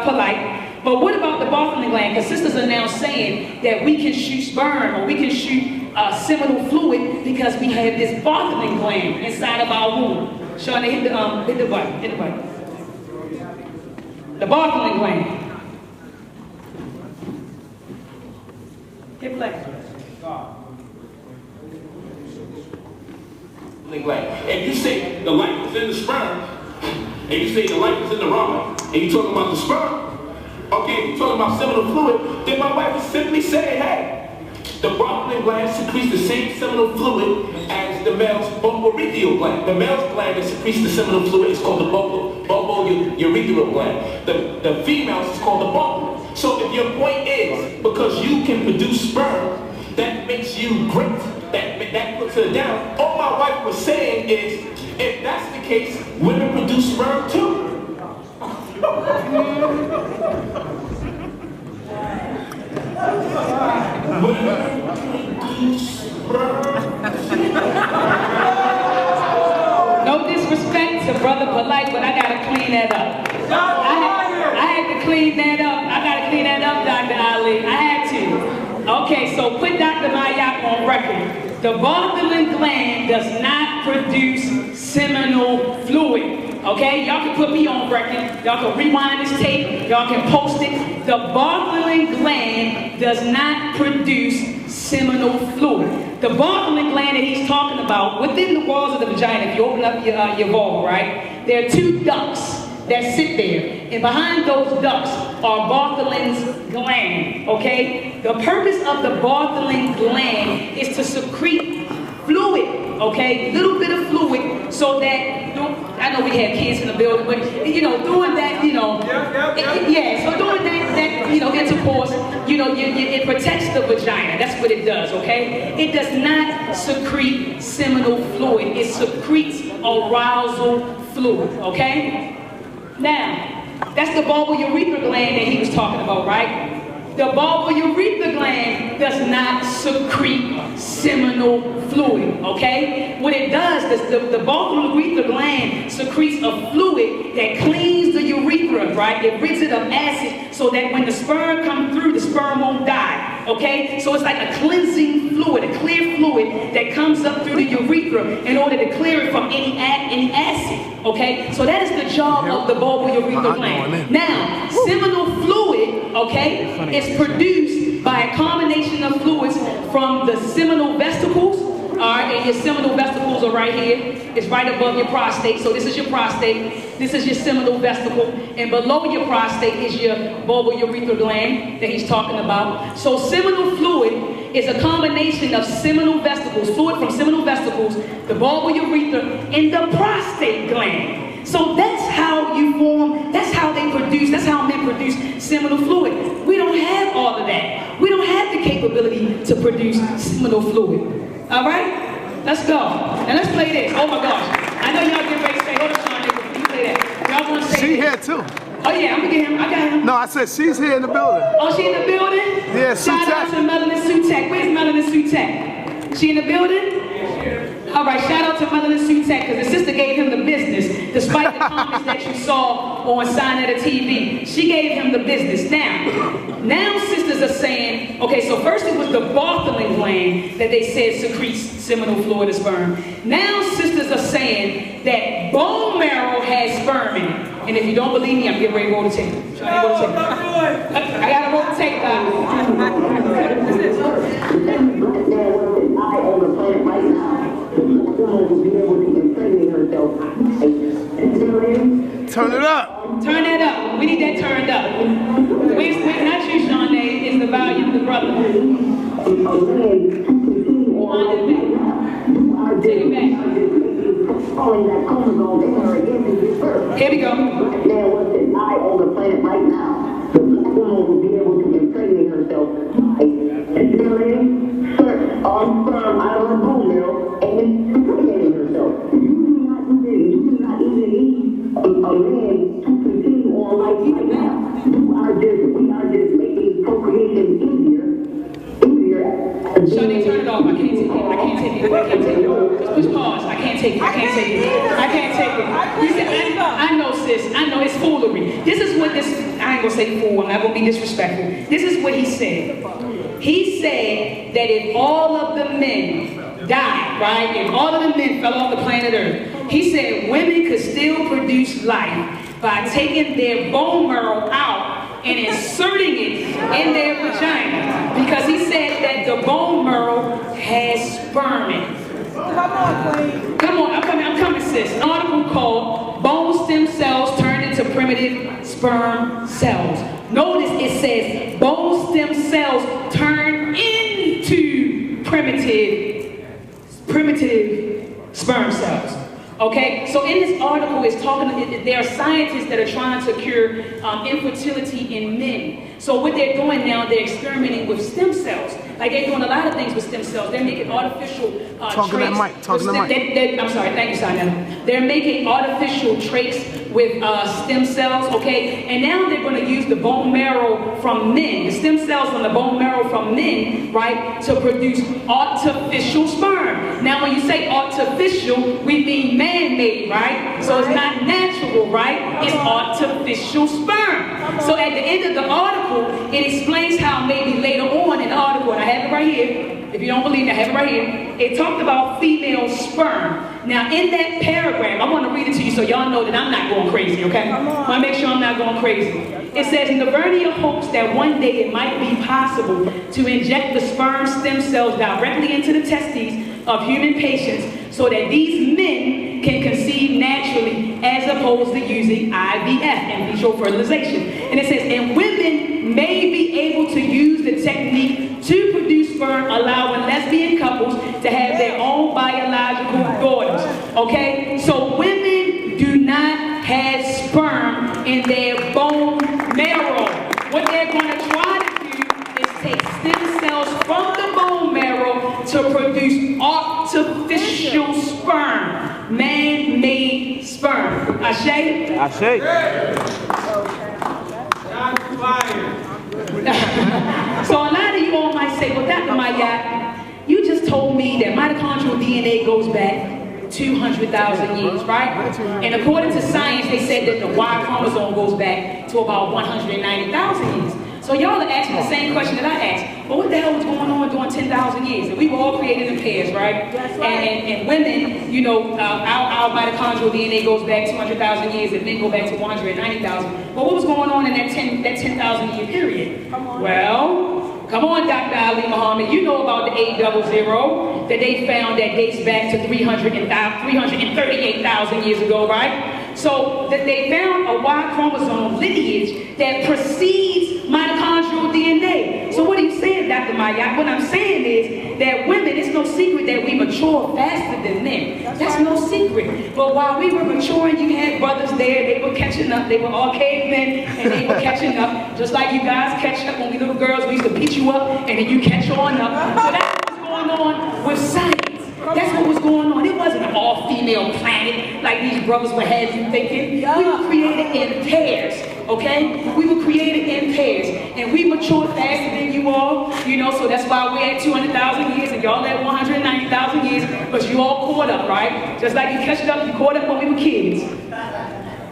Polight. But what about the Bartholin gland? Because sisters are now saying that we can shoot sperm or we can shoot seminal fluid because we have this Bartholin gland inside of our womb. Shauna, hit the button, hit the button. The Bartholin gland. Hit play. And you say the life is in the sperm, and you say the life is in the rod, and you're talking about the sperm, okay, you're talking about seminal fluid, then my wife is simply saying, hey, the Bartholin gland secretes the same seminal fluid as the male's bulbourethral gland. The male's gland that secretes the seminal fluid is called the bulbourethral gland. The female's is called the Bartholin. So if your point is, because you can produce sperm, that makes you great, that puts her down, all my wife was saying is, if that's the case, women produce sperm too. No disrespect to Brother Polight, but I gotta clean that up. I had to clean that up. I gotta clean that up, Dr. Ali. I had to. Okay, so put Dr. Mayak on record. The Bartholin gland does not produce seminal fluid. Okay, y'all can put me on record. Y'all can rewind this tape. Y'all can post it. The Bartholin gland does not produce seminal fluid. The Bartholin gland that he's talking about, within the walls of the vagina, if you open up your vulva, right, there are two ducts that sit there. And behind those ducts are Bartholin's gland, okay? The purpose of the Bartholin gland is to secrete fluid, okay? Little bit of fluid so that, I know we have kids in the building, but, you know, doing that, you know, so doing that, you know, intercourse, you know, it protects the vagina. That's what it does, okay? It does not secrete seminal fluid. It secretes arousal fluid, okay? Now, that's the bulbourethral gland that he was talking about, right? The bulbourethral gland does not secrete seminal fluid, okay? What it does, the bulbourethral gland secretes a fluid that cleans the urethra urethra, right? It rids it of acid so that when the sperm comes through, the sperm won't die, okay? So it's like a cleansing fluid, a clear fluid that comes up through the urethra in order to clear it from any acid, okay? So that is the job of the bulbal urethral gland. Now, seminal fluid, okay, is produced by a combination of fluids from the seminal vesicles. Alright, and your seminal vesicles are right here. It's right above your prostate. So this is your prostate. This is your seminal vesicle. And below your prostate is your bulbal urethral gland that he's talking about. So seminal fluid is a combination of seminal vesicles, fluid from seminal vesicles, the bulbal urethra, and the prostate gland. So that's how you form, that's how they produce, that's how men produce seminal fluid. We don't have all of that. We don't have the capability to produce seminal fluid. All right, let's go. And let's play this. Oh my gosh. I know y'all get ready to say, hold on, Sean, nigga, you play that. Y'all want to say She here too. Oh yeah, I'm gonna get him. I got him. No, I said she's here in the building. Oh, she in the building? Yeah, Shout out to Melanin Sutek. Where's Melanin Sutek? She in the building? All right, shout out to Melanin Sutek, because the sister gave him the business, despite the comments that you saw on Sign of the TV. She gave him the business. Now sisters are saying, okay, so first it was the Bartholin gland that they said secretes seminal fluid and sperm. Now sisters are saying that bone marrow has sperm in it. And if you don't believe me, I'm getting ready to roll the tape. I gotta roll the tape, Turn it up. Turn that up. We need that turned up. Wait, not you, Sean. It's the volume, the brother. Take it back. Here we go. There was an eye on the planet right now. The black woman will be able to impregnate herself by assimilating sperm out of her bone marrow and impregnating herself. You do not even need a man to continue on life right now. We are just making procreation easier. Shawty, turn it off. I can't take it. I can't take it. I can't take it. Just push pause. I can't take it. I can't take it. I can't take it. You said, I know, sis. I know it's foolery. This is what this, I ain't gonna say fool. I'm not gonna be disrespectful. This is what he said. He said that if all of the men died, right? If all of the men fell off the planet Earth, he said women could still produce life by taking their bone marrow out and inserting it in their vagina, because he said that the bone marrow has sperm in it. Come on, Queen. Come on, I'm coming, sis. An article called Bone Stem Cells Turned into Primitive Sperm Cells. Notice it says bone stem cells turn into primitive sperm cells. Okay, so in this article, it's talking. There are scientists that are trying to cure infertility in men. So what they're doing now, they're experimenting with stem cells. Like they're doing a lot of things with stem cells. They're making artificial traits. Talking that mic. I'm sorry, thank you, Simon. They're making artificial traits with stem cells. Okay, and now they're going to use the bone marrow from men, the stem cells from the bone marrow from men, right, to produce artificial sperm. Now, when you say artificial, we mean man-made, right? So it's not natural, right? It's artificial sperm. So at the end of the article, it explains how maybe later on in the article, and I have it right here, if you don't believe me, I have it right here, it talked about female sperm. Now in that paragraph, I want to read it to you so y'all know that I'm not going crazy, okay? I want to make sure I'm not going crazy. It says, Navernia hopes that one day it might be possible to inject the sperm stem cells directly into the testes of human patients so that these men can conceive naturally as opposed to using IVF, in vitro fertilization. And it says, and women may be able to use the technique to produce sperm, allowing lesbian couples to have their own biological daughters. Okay? So women do not have sperm in their bone marrow. What they're going to try to do is take stem cells from the bone marrow to produce artificial sperm, man-made sperm. Ashe? So a lot of you all might say, well, Dr. Mayat, you just told me that mitochondrial DNA goes back 200,000 years, right? And according to science, they said that the Y chromosome goes back to about 190,000 years. So y'all are asking the same question that I asked. But what the hell was going on during 10,000 years? And we were all created in pairs, right? That's right. And women, you know, our mitochondrial DNA goes back 200,000 years, and men go back to 190,000. But what was going on in that 10,000 year period? Come on. Well, come on, Dr. Ali Muhammad. You know about the 800 that they found that dates back to 338,000 years ago, right? So that they found a Y chromosome lineage that precedes mitochondrial DNA. So what are you saying, Dr. Mayat? What I'm saying is that women, it's no secret that we mature faster than men. That's no secret. But while we were maturing, you had brothers there, they were catching up. They were all cavemen, and they were catching up. Just like you guys catch up when we little girls, we used to beat you up, and then you catch on up. So that's what's going on with science. That's what was going on. It wasn't an all-female planet like these brothers were had you thinking. We were created in pairs, okay? We were created in pairs, and we matured faster than you all, you know, so that's why we're at 200,000 years, and y'all at 190,000 years, but you all caught up, right? Just like you catched up, you caught up when we were kids.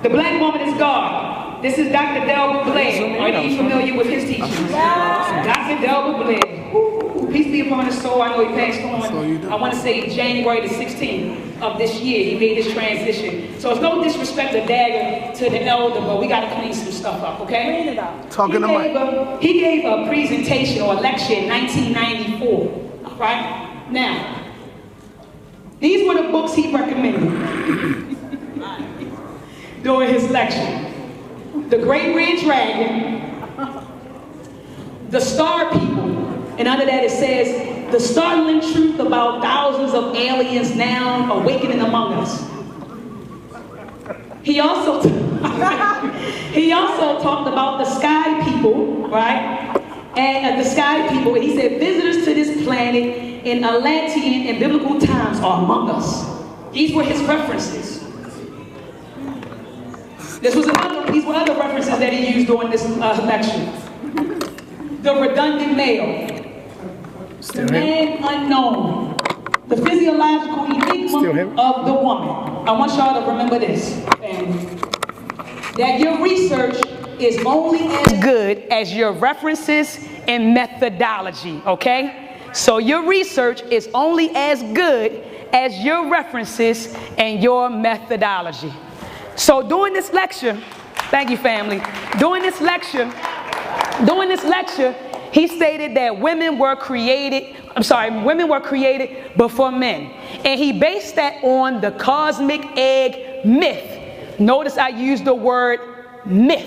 The black woman is God. This is Dr. Delbert Blair. Are you familiar with his teachings? Dr. Delbert Blair. Peace be upon his soul. I know he passed on. I want to say January the 16th of this year, he made this transition. So it's no disrespect or dagger to the elder, but we got to clean some stuff up, okay? Clean it up. He gave a presentation or a lecture in 1994, right? Now, these were the books he recommended during his lecture. The Great Red Dragon, The Star People, and under that it says, the startling truth about thousands of aliens now awakening among us. He also talked about the Sky People, right? And the Sky People, and he said, visitors to this planet in Atlantean and biblical times are among us. These were his references. These were other references that he used during this lecture. The redundant male. The man unknown, the physiological enigma of the woman. I want y'all to remember this, that your research is only as good as your references and methodology, okay? So your research is only as good as your references and your methodology. So during this lecture, thank you family, during this lecture, he stated that women were created before men. And he based that on the cosmic egg myth. Notice I used the word myth,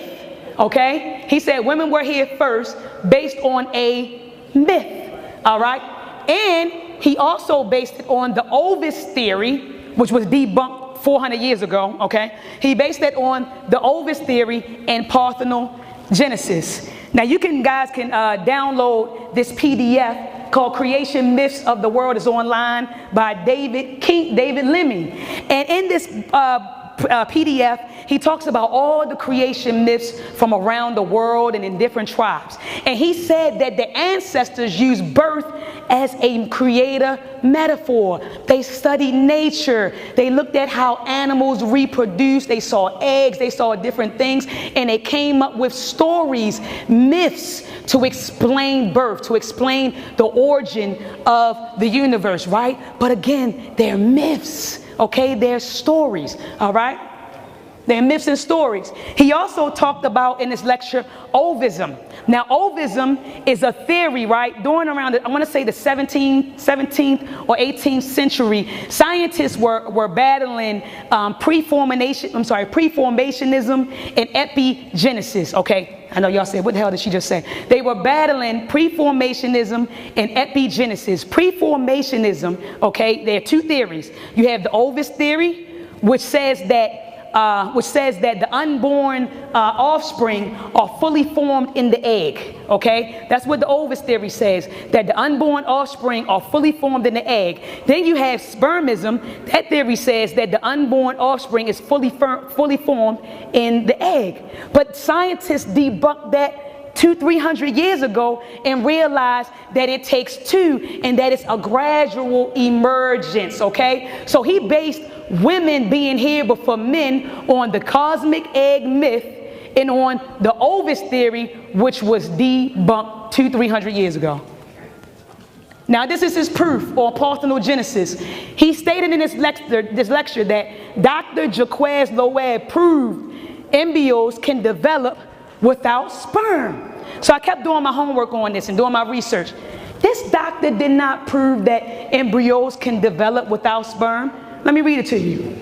okay? He said women were here first based on a myth, all right? And he also based it on the Ovis theory, which was debunked 400 years ago, okay? He based it on the Ovis theory and parthenogenesis. Now you guys can download this PDF called Creation Myths of the World. Is online by David Lemmy. And in this PDF, he talks about all the creation myths from around the world and in different tribes. And he said that the ancestors used birth as a creator metaphor. They studied nature. They looked at how animals reproduce. They saw eggs. They saw different things. And they came up with stories, myths to explain birth, to explain the origin of the universe, right? But again, they're myths. Okay, they're stories, all right? They're myths and stories. He also talked about in this lecture ovism. Now, ovism is a theory, right? During around, I want to say the 17th or 18th century, scientists were battling preformationism and epigenesis, okay? I know y'all said, what the hell did she just say? They were battling preformationism and epigenesis. Preformationism, okay, there are two theories. You have the Ovis theory, which says that the unborn offspring are fully formed in the egg, okay? That's what the Ovis theory says, that the unborn offspring are fully formed in the egg. Then you have spermism. That theory says that the unborn offspring is fully formed in the egg. But scientists debunk that 300 years ago and realized that it takes two and that it's a gradual emergence, okay? So he based women being here before men on the cosmic egg myth and on the ovis theory, which was debunked 300 years ago. Now, this is his proof on parthenogenesis. He stated in this lecture that Dr. Jaquez Loeb proved embryos can develop without sperm. So I kept doing my homework on this and doing my research. This doctor did not prove that embryos can develop without sperm. Let me read it to you.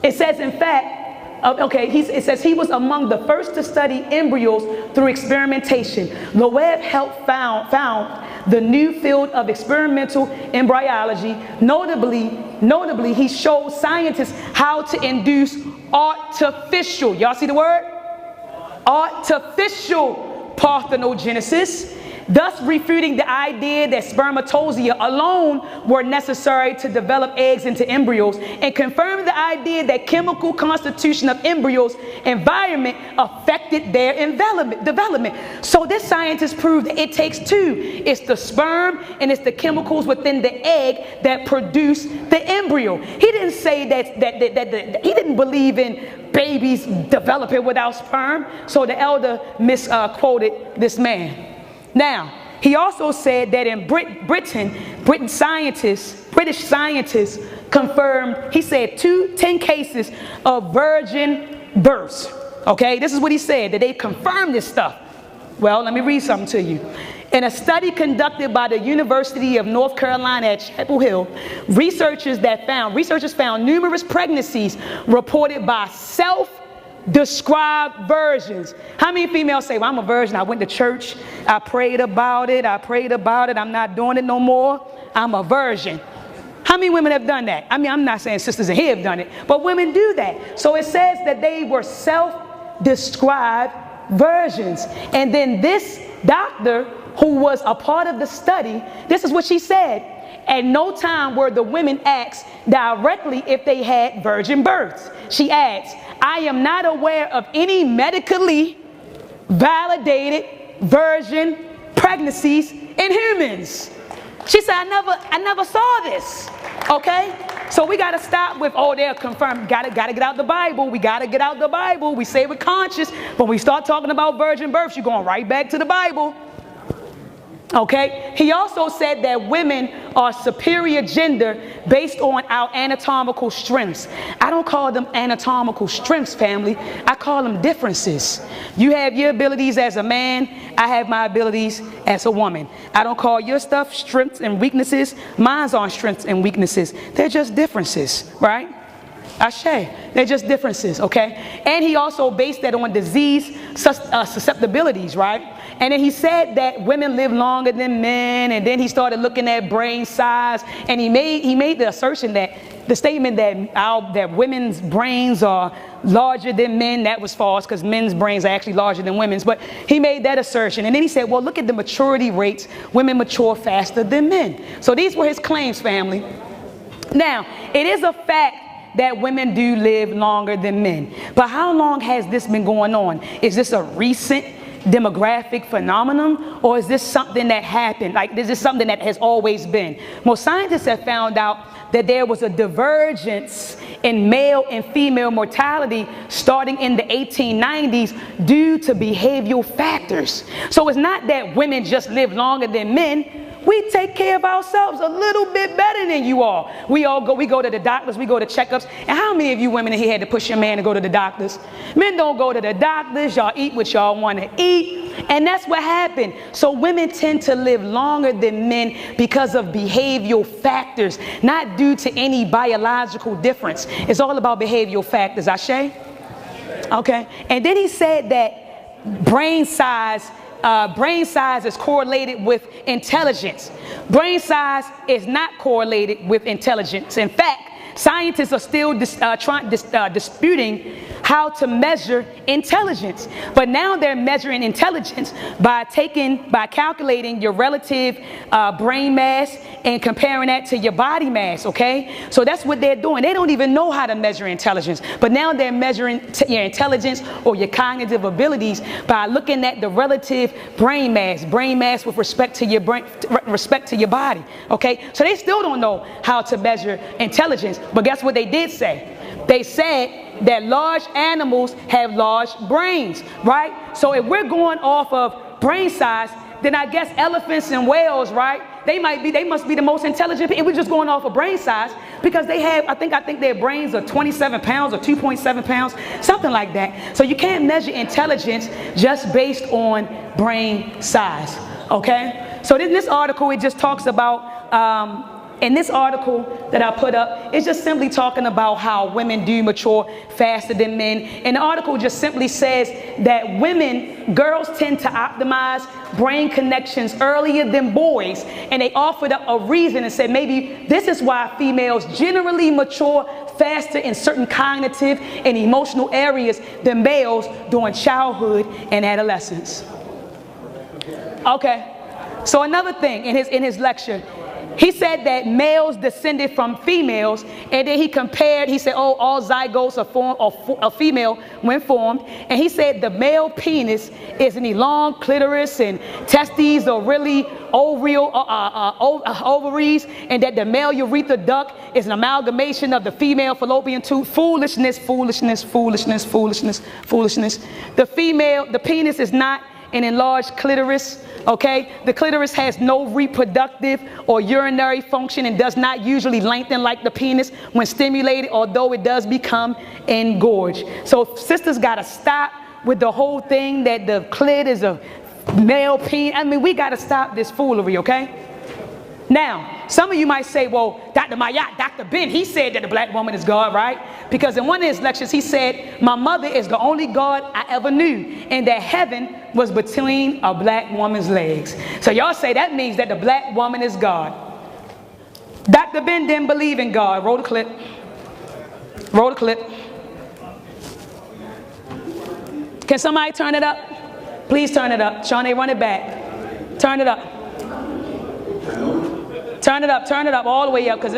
It says, in fact, it says he was among the first to study embryos through experimentation. Loeb helped found the new field of experimental embryology. Notably, he showed scientists how to induce artificial, y'all see the word? Artificial parthenogenesis, thus refuting the idea that spermatozoa alone were necessary to develop eggs into embryos, and confirming the idea that chemical constitution of embryos' environment affected their development. So this scientist proved that it takes two. It's the sperm and it's the chemicals within the egg that produce the embryo. He didn't say that he didn't believe in babies developing without sperm. So the elder misquoted this man. Now, he also said that in British scientists confirmed, he said 10 cases of virgin births. Okay, this is what he said, that they confirmed this stuff. Well, let me read something to you. In a study conducted by the University of North Carolina at Chapel Hill, researchers found numerous pregnancies reported by self-described virgins. How many females say, well, I'm a virgin, I went to church, I prayed about it, I'm not doing it no more, I'm a virgin. How many women have done that? I mean, I'm not saying sisters in here have done it, but women do that. So it says that they were self-described virgins. And then this doctor, who was a part of the study, this is what she said. At no time were the women asked directly if they had virgin births. She adds, I am not aware of any medically validated virgin pregnancies in humans. She said, I never saw this. Okay? So we got to stop with, oh, they're confirmed. Got to get out the Bible. We got to get out the Bible. We say we're conscious. But when we start talking about virgin births, you're going right back to the Bible. Okay? He also said that women are superior gender based on our anatomical strengths. I don't call them anatomical strengths, family. I call them differences. You have your abilities as a man. I have my abilities as a woman. I don't call your stuff strengths and weaknesses. Mine's aren't strengths and weaknesses. They're just differences, right? Ashe. They're just differences, okay? And he also based that on disease susceptibilities, right? And then he said that women live longer than men, and then he started looking at brain size, and he made the assertion that the statement that women's brains are larger than men, that was false, because men's brains are actually larger than women's. But he made that assertion, and then he said, well, look at the maturity rates. Women mature faster than men. So these were his claims, family. Now, it is a fact that women do live longer than men. But how long has this been going on? Is this a recent demographic phenomenon, or is this something that happened? Like, is this something that has always been? Most scientists have found out that there was a divergence in male and female mortality starting in the 1890s due to behavioral factors. So it's not that women just live longer than men. We take care of ourselves a little bit better than you all. We go to the doctors, we go to checkups. And how many of you women in here had to push your man to go to the doctors? Men don't go to the doctors. Y'all eat what y'all want to eat. And that's what happened. So women tend to live longer than men because of behavioral factors, not due to any biological difference. It's all about behavioral factors. Ashe? Okay. And then he said that brain size is correlated with intelligence. Brain size is not correlated with intelligence. In fact, scientists are still disputing how to measure intelligence. But now they're measuring intelligence by calculating your relative brain mass and comparing that to your body mass, okay? So that's what they're doing. They don't even know how to measure intelligence, but now they're measuring your intelligence or your cognitive abilities by looking at the relative brain mass with respect to your brain, respect to your body, okay? So they still don't know how to measure intelligence, but guess what they did say? They said that large animals have large brains, right? So if we're going off of brain size, then I guess elephants and whales, right? They must be the most intelligent. It was just going off of brain size because they have, I think their brains are 27 pounds or 2.7 pounds, something like that. So you can't measure intelligence just based on brain size, okay? So in this article, it just talks about, in this article that I put up, it's just simply talking about how women do mature faster than men. And the article just simply says that girls tend to optimize brain connections earlier than boys. And they offered up a reason and said maybe this is why females generally mature faster in certain cognitive and emotional areas than males during childhood and adolescence. Okay, so another thing in his lecture, he said that males descended from females, and then he said, oh, all zygotes are female when formed. And he said the male penis is an elongate clitoris and testes are really ovaries, and that the male urethra duct is an amalgamation of the female fallopian tube. Foolishness, foolishness, foolishness, foolishness, foolishness. The penis is not an enlarged clitoris, okay? The clitoris has no reproductive or urinary function and does not usually lengthen like the penis when stimulated, although it does become engorged. So sisters gotta stop with the whole thing that the clit is a male penis. I mean, we gotta stop this foolery, okay? Now, some of you might say, well, Dr. Mayat, Dr. Ben, he said that the black woman is God, right? Because in one of his lectures, he said, my mother is the only God I ever knew, and that heaven was between a black woman's legs. So y'all say that means that the black woman is God. Dr. Ben didn't believe in God. Roll the clip. Roll the clip. Can somebody turn it up? Please turn it up. Shawnee, run it back. Turn it up. Turn it up all the way up, because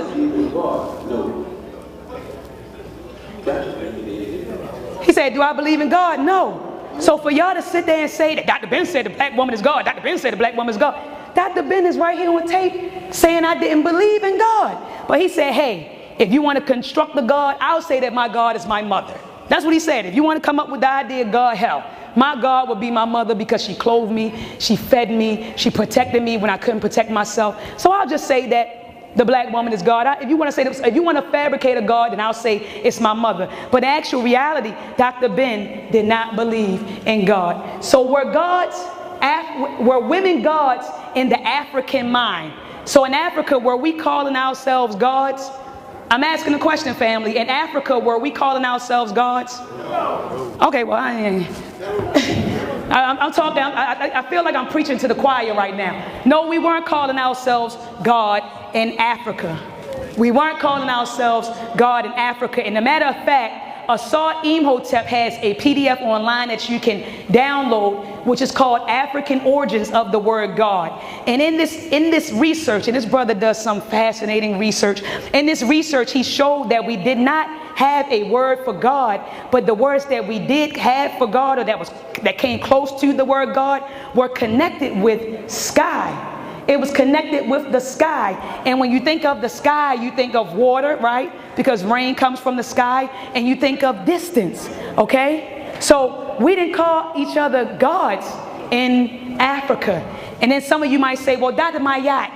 he said, do I believe in God? No. So for y'all to sit there and say that Dr. Ben said the black woman is God, Dr. Ben said the black woman is God, Dr. Ben is right here on tape saying I didn't believe in God. But he said, hey, if you want to construct a God, I'll say that my God is my mother. That's what he said. If you want to come up with the idea of God, hell, my God would be my mother because she clothed me, she fed me, she protected me when I couldn't protect myself. So I'll just say that the black woman is God. If you want to fabricate a God, then I'll say it's my mother. But in actual reality, Dr. Ben did not believe in God. So were women gods in the African mind? So in Africa, were we calling ourselves gods? I'm asking a question, family. In Africa, were we calling ourselves gods? Okay, well, I'm talking, I feel like I'm preaching to the choir right now. No, we weren't calling ourselves God in Africa. We weren't calling ourselves God in Africa. And a matter of fact, Asad Imhotep has a PDF online that you can download, which is called African Origins of the Word God. And in this research, and this brother does some fascinating research, in this research he showed that we did not have a word for God, but the words that we did have for God, or that came close to the word God, were connected with sky. It was connected with the sky. And when you think of the sky, you think of water, right? Because rain comes from the sky. And you think of distance, okay? So we didn't call each other gods in Africa. And then some of you might say, well, Dr. Mayat,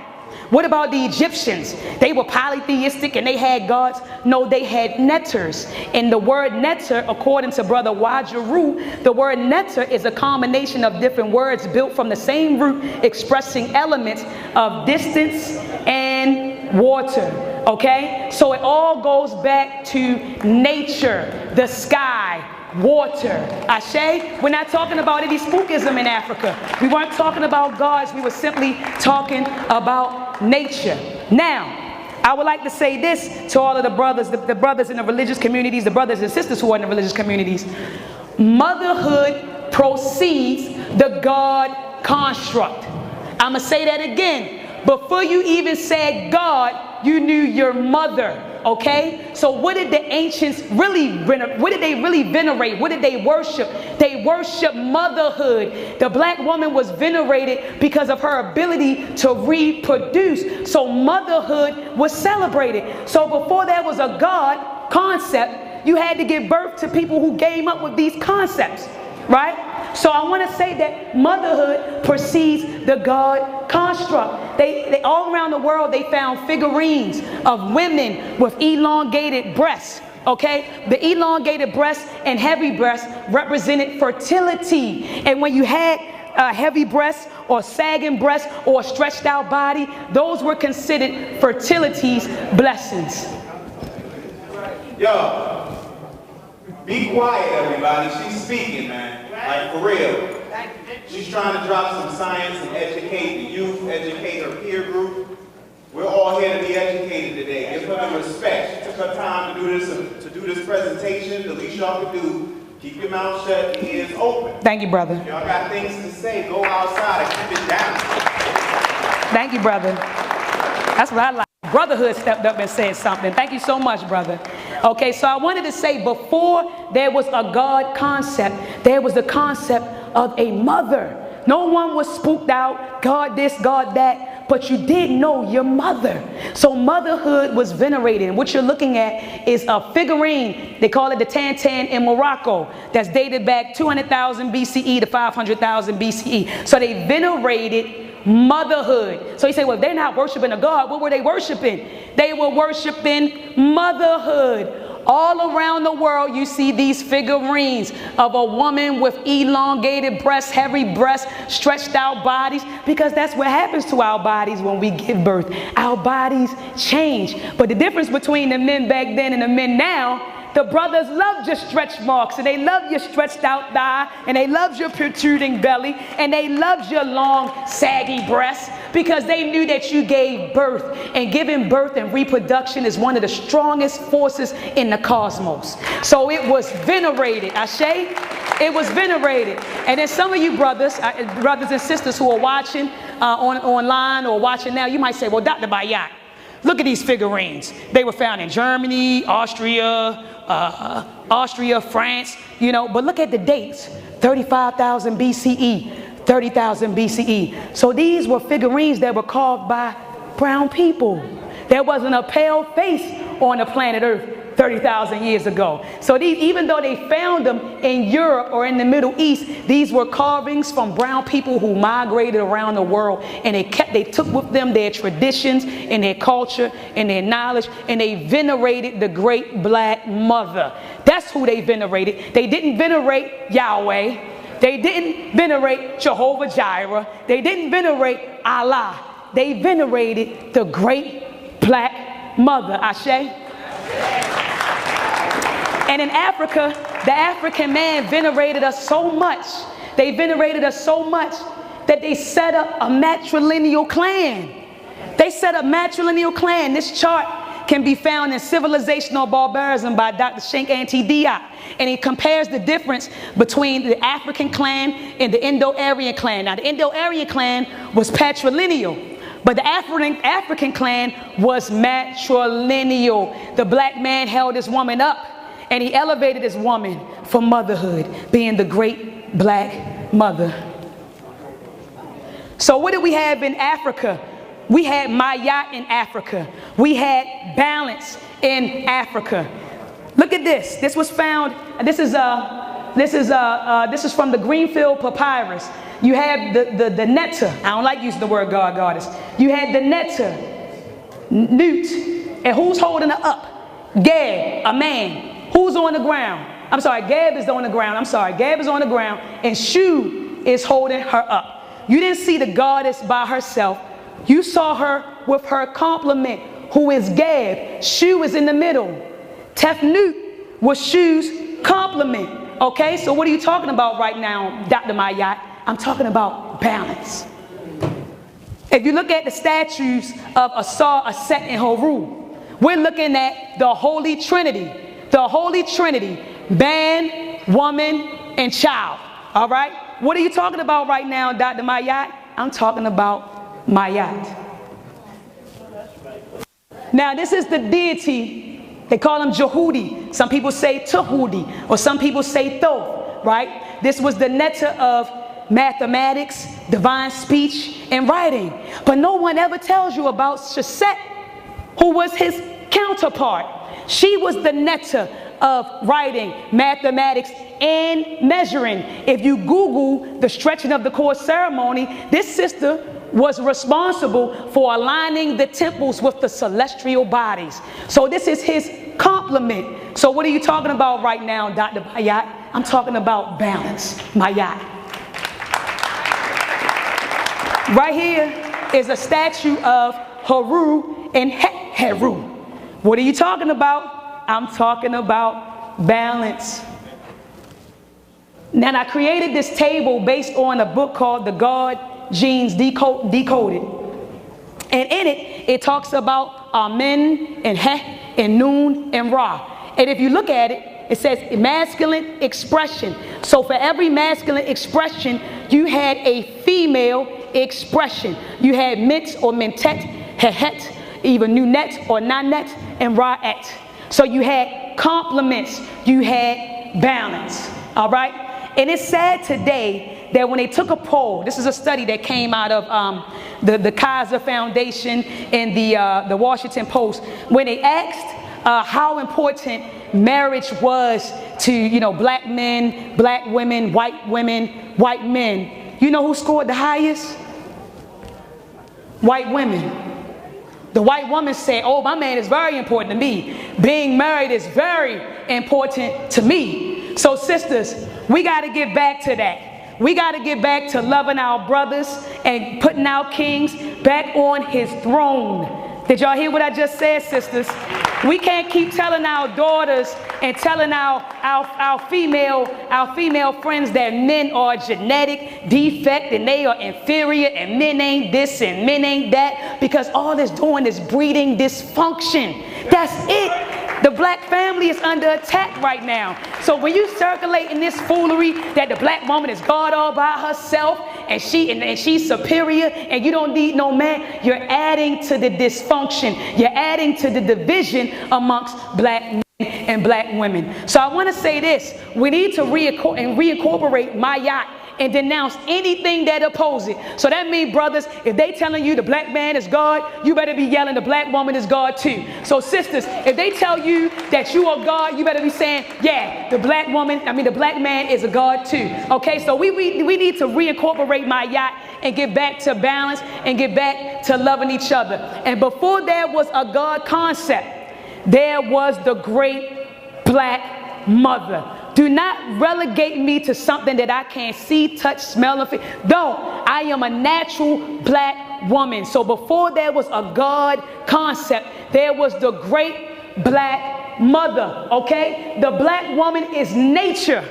what about the Egyptians? They were polytheistic and they had gods. No, they had netters. And the word netter, according to Brother Wajaru, the word netter is a combination of different words built from the same root, expressing elements of distance and water. Okay? So it all goes back to nature, the sky, water. Ashe? We're not talking about any spookism in Africa. We weren't talking about gods. We were simply talking about nature. Now, I would like to say this to all of the brothers, the brothers in the religious communities, the brothers and sisters who are in the religious communities. Motherhood precedes the God construct. I'm going to say that again. Before you even said God, you knew your mother. Okay? So what did the ancients really venerate? What did they really venerate? What did they worship? They worship motherhood. The black woman was venerated because of her ability to reproduce. So motherhood was celebrated. So before there was a God concept, you had to give birth to people who came up with these concepts. Right? So I want to say that motherhood precedes the God construct. They all around the world, they found figurines of women with elongated breasts. Okay? The elongated breasts and heavy breasts represented fertility. And when you had heavy breasts or sagging breasts or stretched out body, those were considered fertility's blessings. Yo, be quiet, everybody. She's speaking, man. Like, for real. She's trying to drop some science and educate the youth, educate her peer group. We're all here to be educated today. Give her the respect. She took her time to do this presentation. The least y'all can do, keep your mouth shut and ears open. Thank you, brother. Y'all got things to say. Go outside and keep it down. Thank you, brother. That's what I like. Brotherhood stepped up and said something. Thank you so much, brother. Okay, so I wanted to say before there was a God concept, there was the concept of a mother. No one was spooked out, God this, God that, but you did know your mother. So motherhood was venerated. And what you're looking at is a figurine. They call it the Tantan in Morocco. That's dated back 200,000 BCE to 500,000 BCE. So they venerated motherhood. So you say, well, they're not worshiping a God. What were they worshiping? They were worshiping motherhood. All around the world, you see these figurines of a woman with elongated breasts, heavy breasts, stretched out bodies, because that's what happens to our bodies when we give birth. Our bodies change. But the difference between the men back then and the men now, the brothers loved your stretch marks, and they loved your stretched out thigh, and they loved your protruding belly, and they loved your long, saggy breasts, because they knew that you gave birth. And giving birth and reproduction is one of the strongest forces in the cosmos. So it was venerated. Ashe? It was venerated. And then some of you brothers and sisters who are watching online or watching now, you might say, well, Dr. Bayat, look at these figurines. They were found in Germany, Austria, France, you know, but look at the dates. 35,000 BCE, 30,000 BCE. So these were figurines that were carved by brown people. There wasn't a pale face on the planet Earth 30,000 years ago. So these, even though they found them in Europe or in the Middle East, these were carvings from brown people who migrated around the world, and they took with them their traditions and their culture and their knowledge, and they venerated the great black mother. That's who they venerated. They didn't venerate Yahweh. They didn't venerate Jehovah Jireh. They didn't venerate Allah. They venerated the great black mother. Ashe? And in Africa, the African man venerated us so much. They venerated us so much that they set up a matrilineal clan. They set up matrilineal clan. This chart can be found in Civilizational Barbarism by Dr. Shank Anti Diop. And he compares the difference between the African clan and the Indo-Aryan clan. Now, the Indo-Aryan clan was patrilineal, but the African clan was matrilineal. The black man held his woman up, and he elevated his woman for motherhood, being the great black mother. So what did we have in Africa? We had Mayat in Africa. We had balance in Africa. Look at this. This was found. This is from the Greenfield Papyrus. You have the netta. I don't like using the word God, goddess. You had the netta, Nut, and who's holding her up? Gab, a man. Who's on the ground? I'm sorry, Gab is on the ground. I'm sorry, Gab is on the ground, and Shu is holding her up. You didn't see the goddess by herself. You saw her with her complement, who is Gab. Shu is in the middle. Tefnut was Shu's complement. Okay, so what are you talking about right now, Dr. Mayat? I'm talking about balance. If you look at the statues of Asar, Aset, and Horu, we're looking at the Holy Trinity. The Holy Trinity, man, woman, and child. All right? What are you talking about right now, Dr. Mayat? I'm talking about Mayat. Now, this is the deity. They call him Jehudi. Some people say Tahudi, or some people say Thoth, right? This was the netta of mathematics, divine speech, and writing. But no one ever tells you about Sheshet, who was his counterpart. She was the netta of writing, mathematics, and measuring. If you Google the stretching of the cord ceremony, this sister was responsible for aligning the temples with the celestial bodies. So this is his complement. So what are you talking about right now, Dr. Mayat? I'm talking about balance, Mayat. Right here is a statue of Haru and Heru. What are you talking about? I'm talking about balance. Now I created this table based on a book called The God Genes Decoded. And in it, it talks about Amen and Heh and Noon and Ra. And if you look at it, it says masculine expression. So for every masculine expression, you had a female expression. You had Mint or Mintet, Hehet, either Nunet or Nanet, and Ra'et. So you had complements, you had balance. All right? And it's sad today that when they took a poll, this is a study that came out of the Kaiser Foundation and the Washington Post, when they asked how important marriage was to, you know, black men, black women, white men. You know who scored the highest? White women. The white woman said, oh, my man is very important to me. Being married is very important to me. So sisters, we got to get back to that. We got to get back to loving our brothers and putting our kings back on his throne. Did y'all hear what I just said, sisters? We can't keep telling our daughters and telling our female friends that men are genetic defect and they are inferior and men ain't this and men ain't that, because all it's doing is breeding dysfunction. That's it. The black family is under attack right now. So when you circulating this foolery that the black woman is God all by herself and she's superior and you don't need no man, you're adding to the dysfunction. You're adding to the division amongst black men and black women. So I want to say this. We need to reincorporate Mayat and denounce anything that opposes it. So that means, brothers, if they telling you the black man is God, you better be yelling the black woman is God too. So sisters, if they tell you that you are God, you better be saying, yeah, the black man is a God too. Okay, so we need to reincorporate Mayat and get back to balance and get back to loving each other. And before there was a God concept, there was the great black mother. Do not relegate me to something that I can't see, touch, smell, and feel. No, I am a natural black woman. So before there was a God concept, there was the great black mother, okay? The black woman is nature.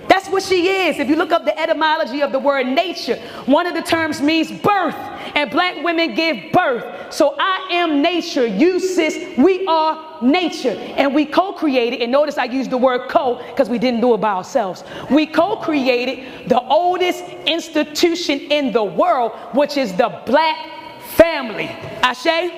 That's what she is. If you look up the etymology of the word nature, one of the terms means birth, and black women give birth. So I am nature. You, sis, we are nature, and we co-created, and notice I used the word co because we didn't do it by ourselves. We co-created the oldest institution in the world, which is the black family. Ashe?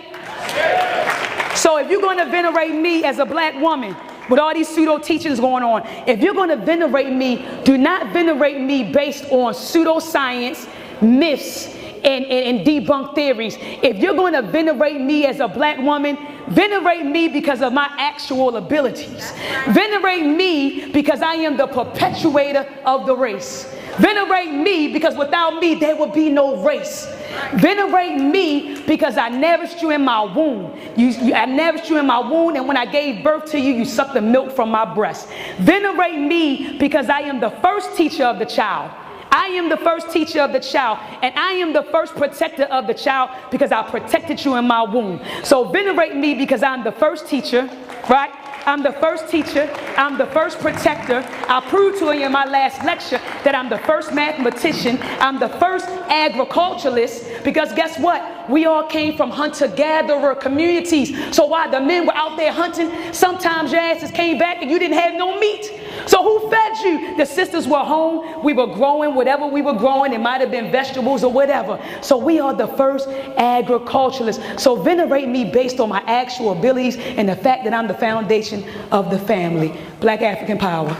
So if you're going to venerate me as a black woman, with all these pseudo teachings going on, if you're going to venerate me, do not venerate me based on pseudoscience, myths, and debunked theories. If you're going to venerate me as a black woman, venerate me because of my actual abilities. Venerate me because I am the perpetuator of the race. Venerate me because without me there would be no race. Venerate me because I nourished you in my womb. I nourished you in my womb, and when I gave birth to you, you sucked the milk from my breast. Venerate me because I am the first teacher of the child. I am the first teacher of the child, and I am the first protector of the child because I protected you in my womb. So venerate me because I'm the first teacher, right? I'm the first teacher. I'm the first protector. I proved to you in my last lecture that I'm the first mathematician. I'm the first agriculturalist, because guess what? We all came from hunter-gatherer communities. So while the men were out there hunting, sometimes your asses came back and you didn't have no meat. So who fed you? The sisters were home. We were growing whatever we were growing. It might have been vegetables or whatever. So we are the first agriculturalists. So venerate me based on my actual abilities and the fact that I'm the foundation of the family. Black African power.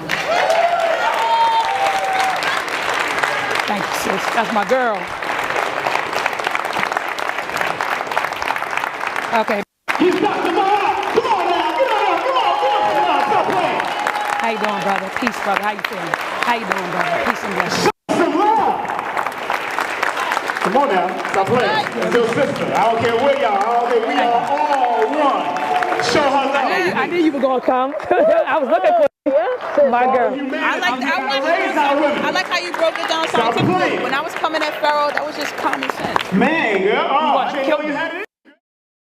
Thank you, sis. That's my girl. Okay. He's Dr. Polight. Come on now. Get on. Come on. Stop playing. How you doing, brother? Peace, brother. How you feeling? How you doing, brother? Peace and blessings. Some love. Come on now. Stop playing. It's your sister. I don't care where y'all are. We are all one. Show her love. I knew you were going to come. I was looking for you. My girl. I like how you broke it down scientifically. When I was coming at Pharaoh, that was just common sense. Man, girl. Oh, I didn't know you had it.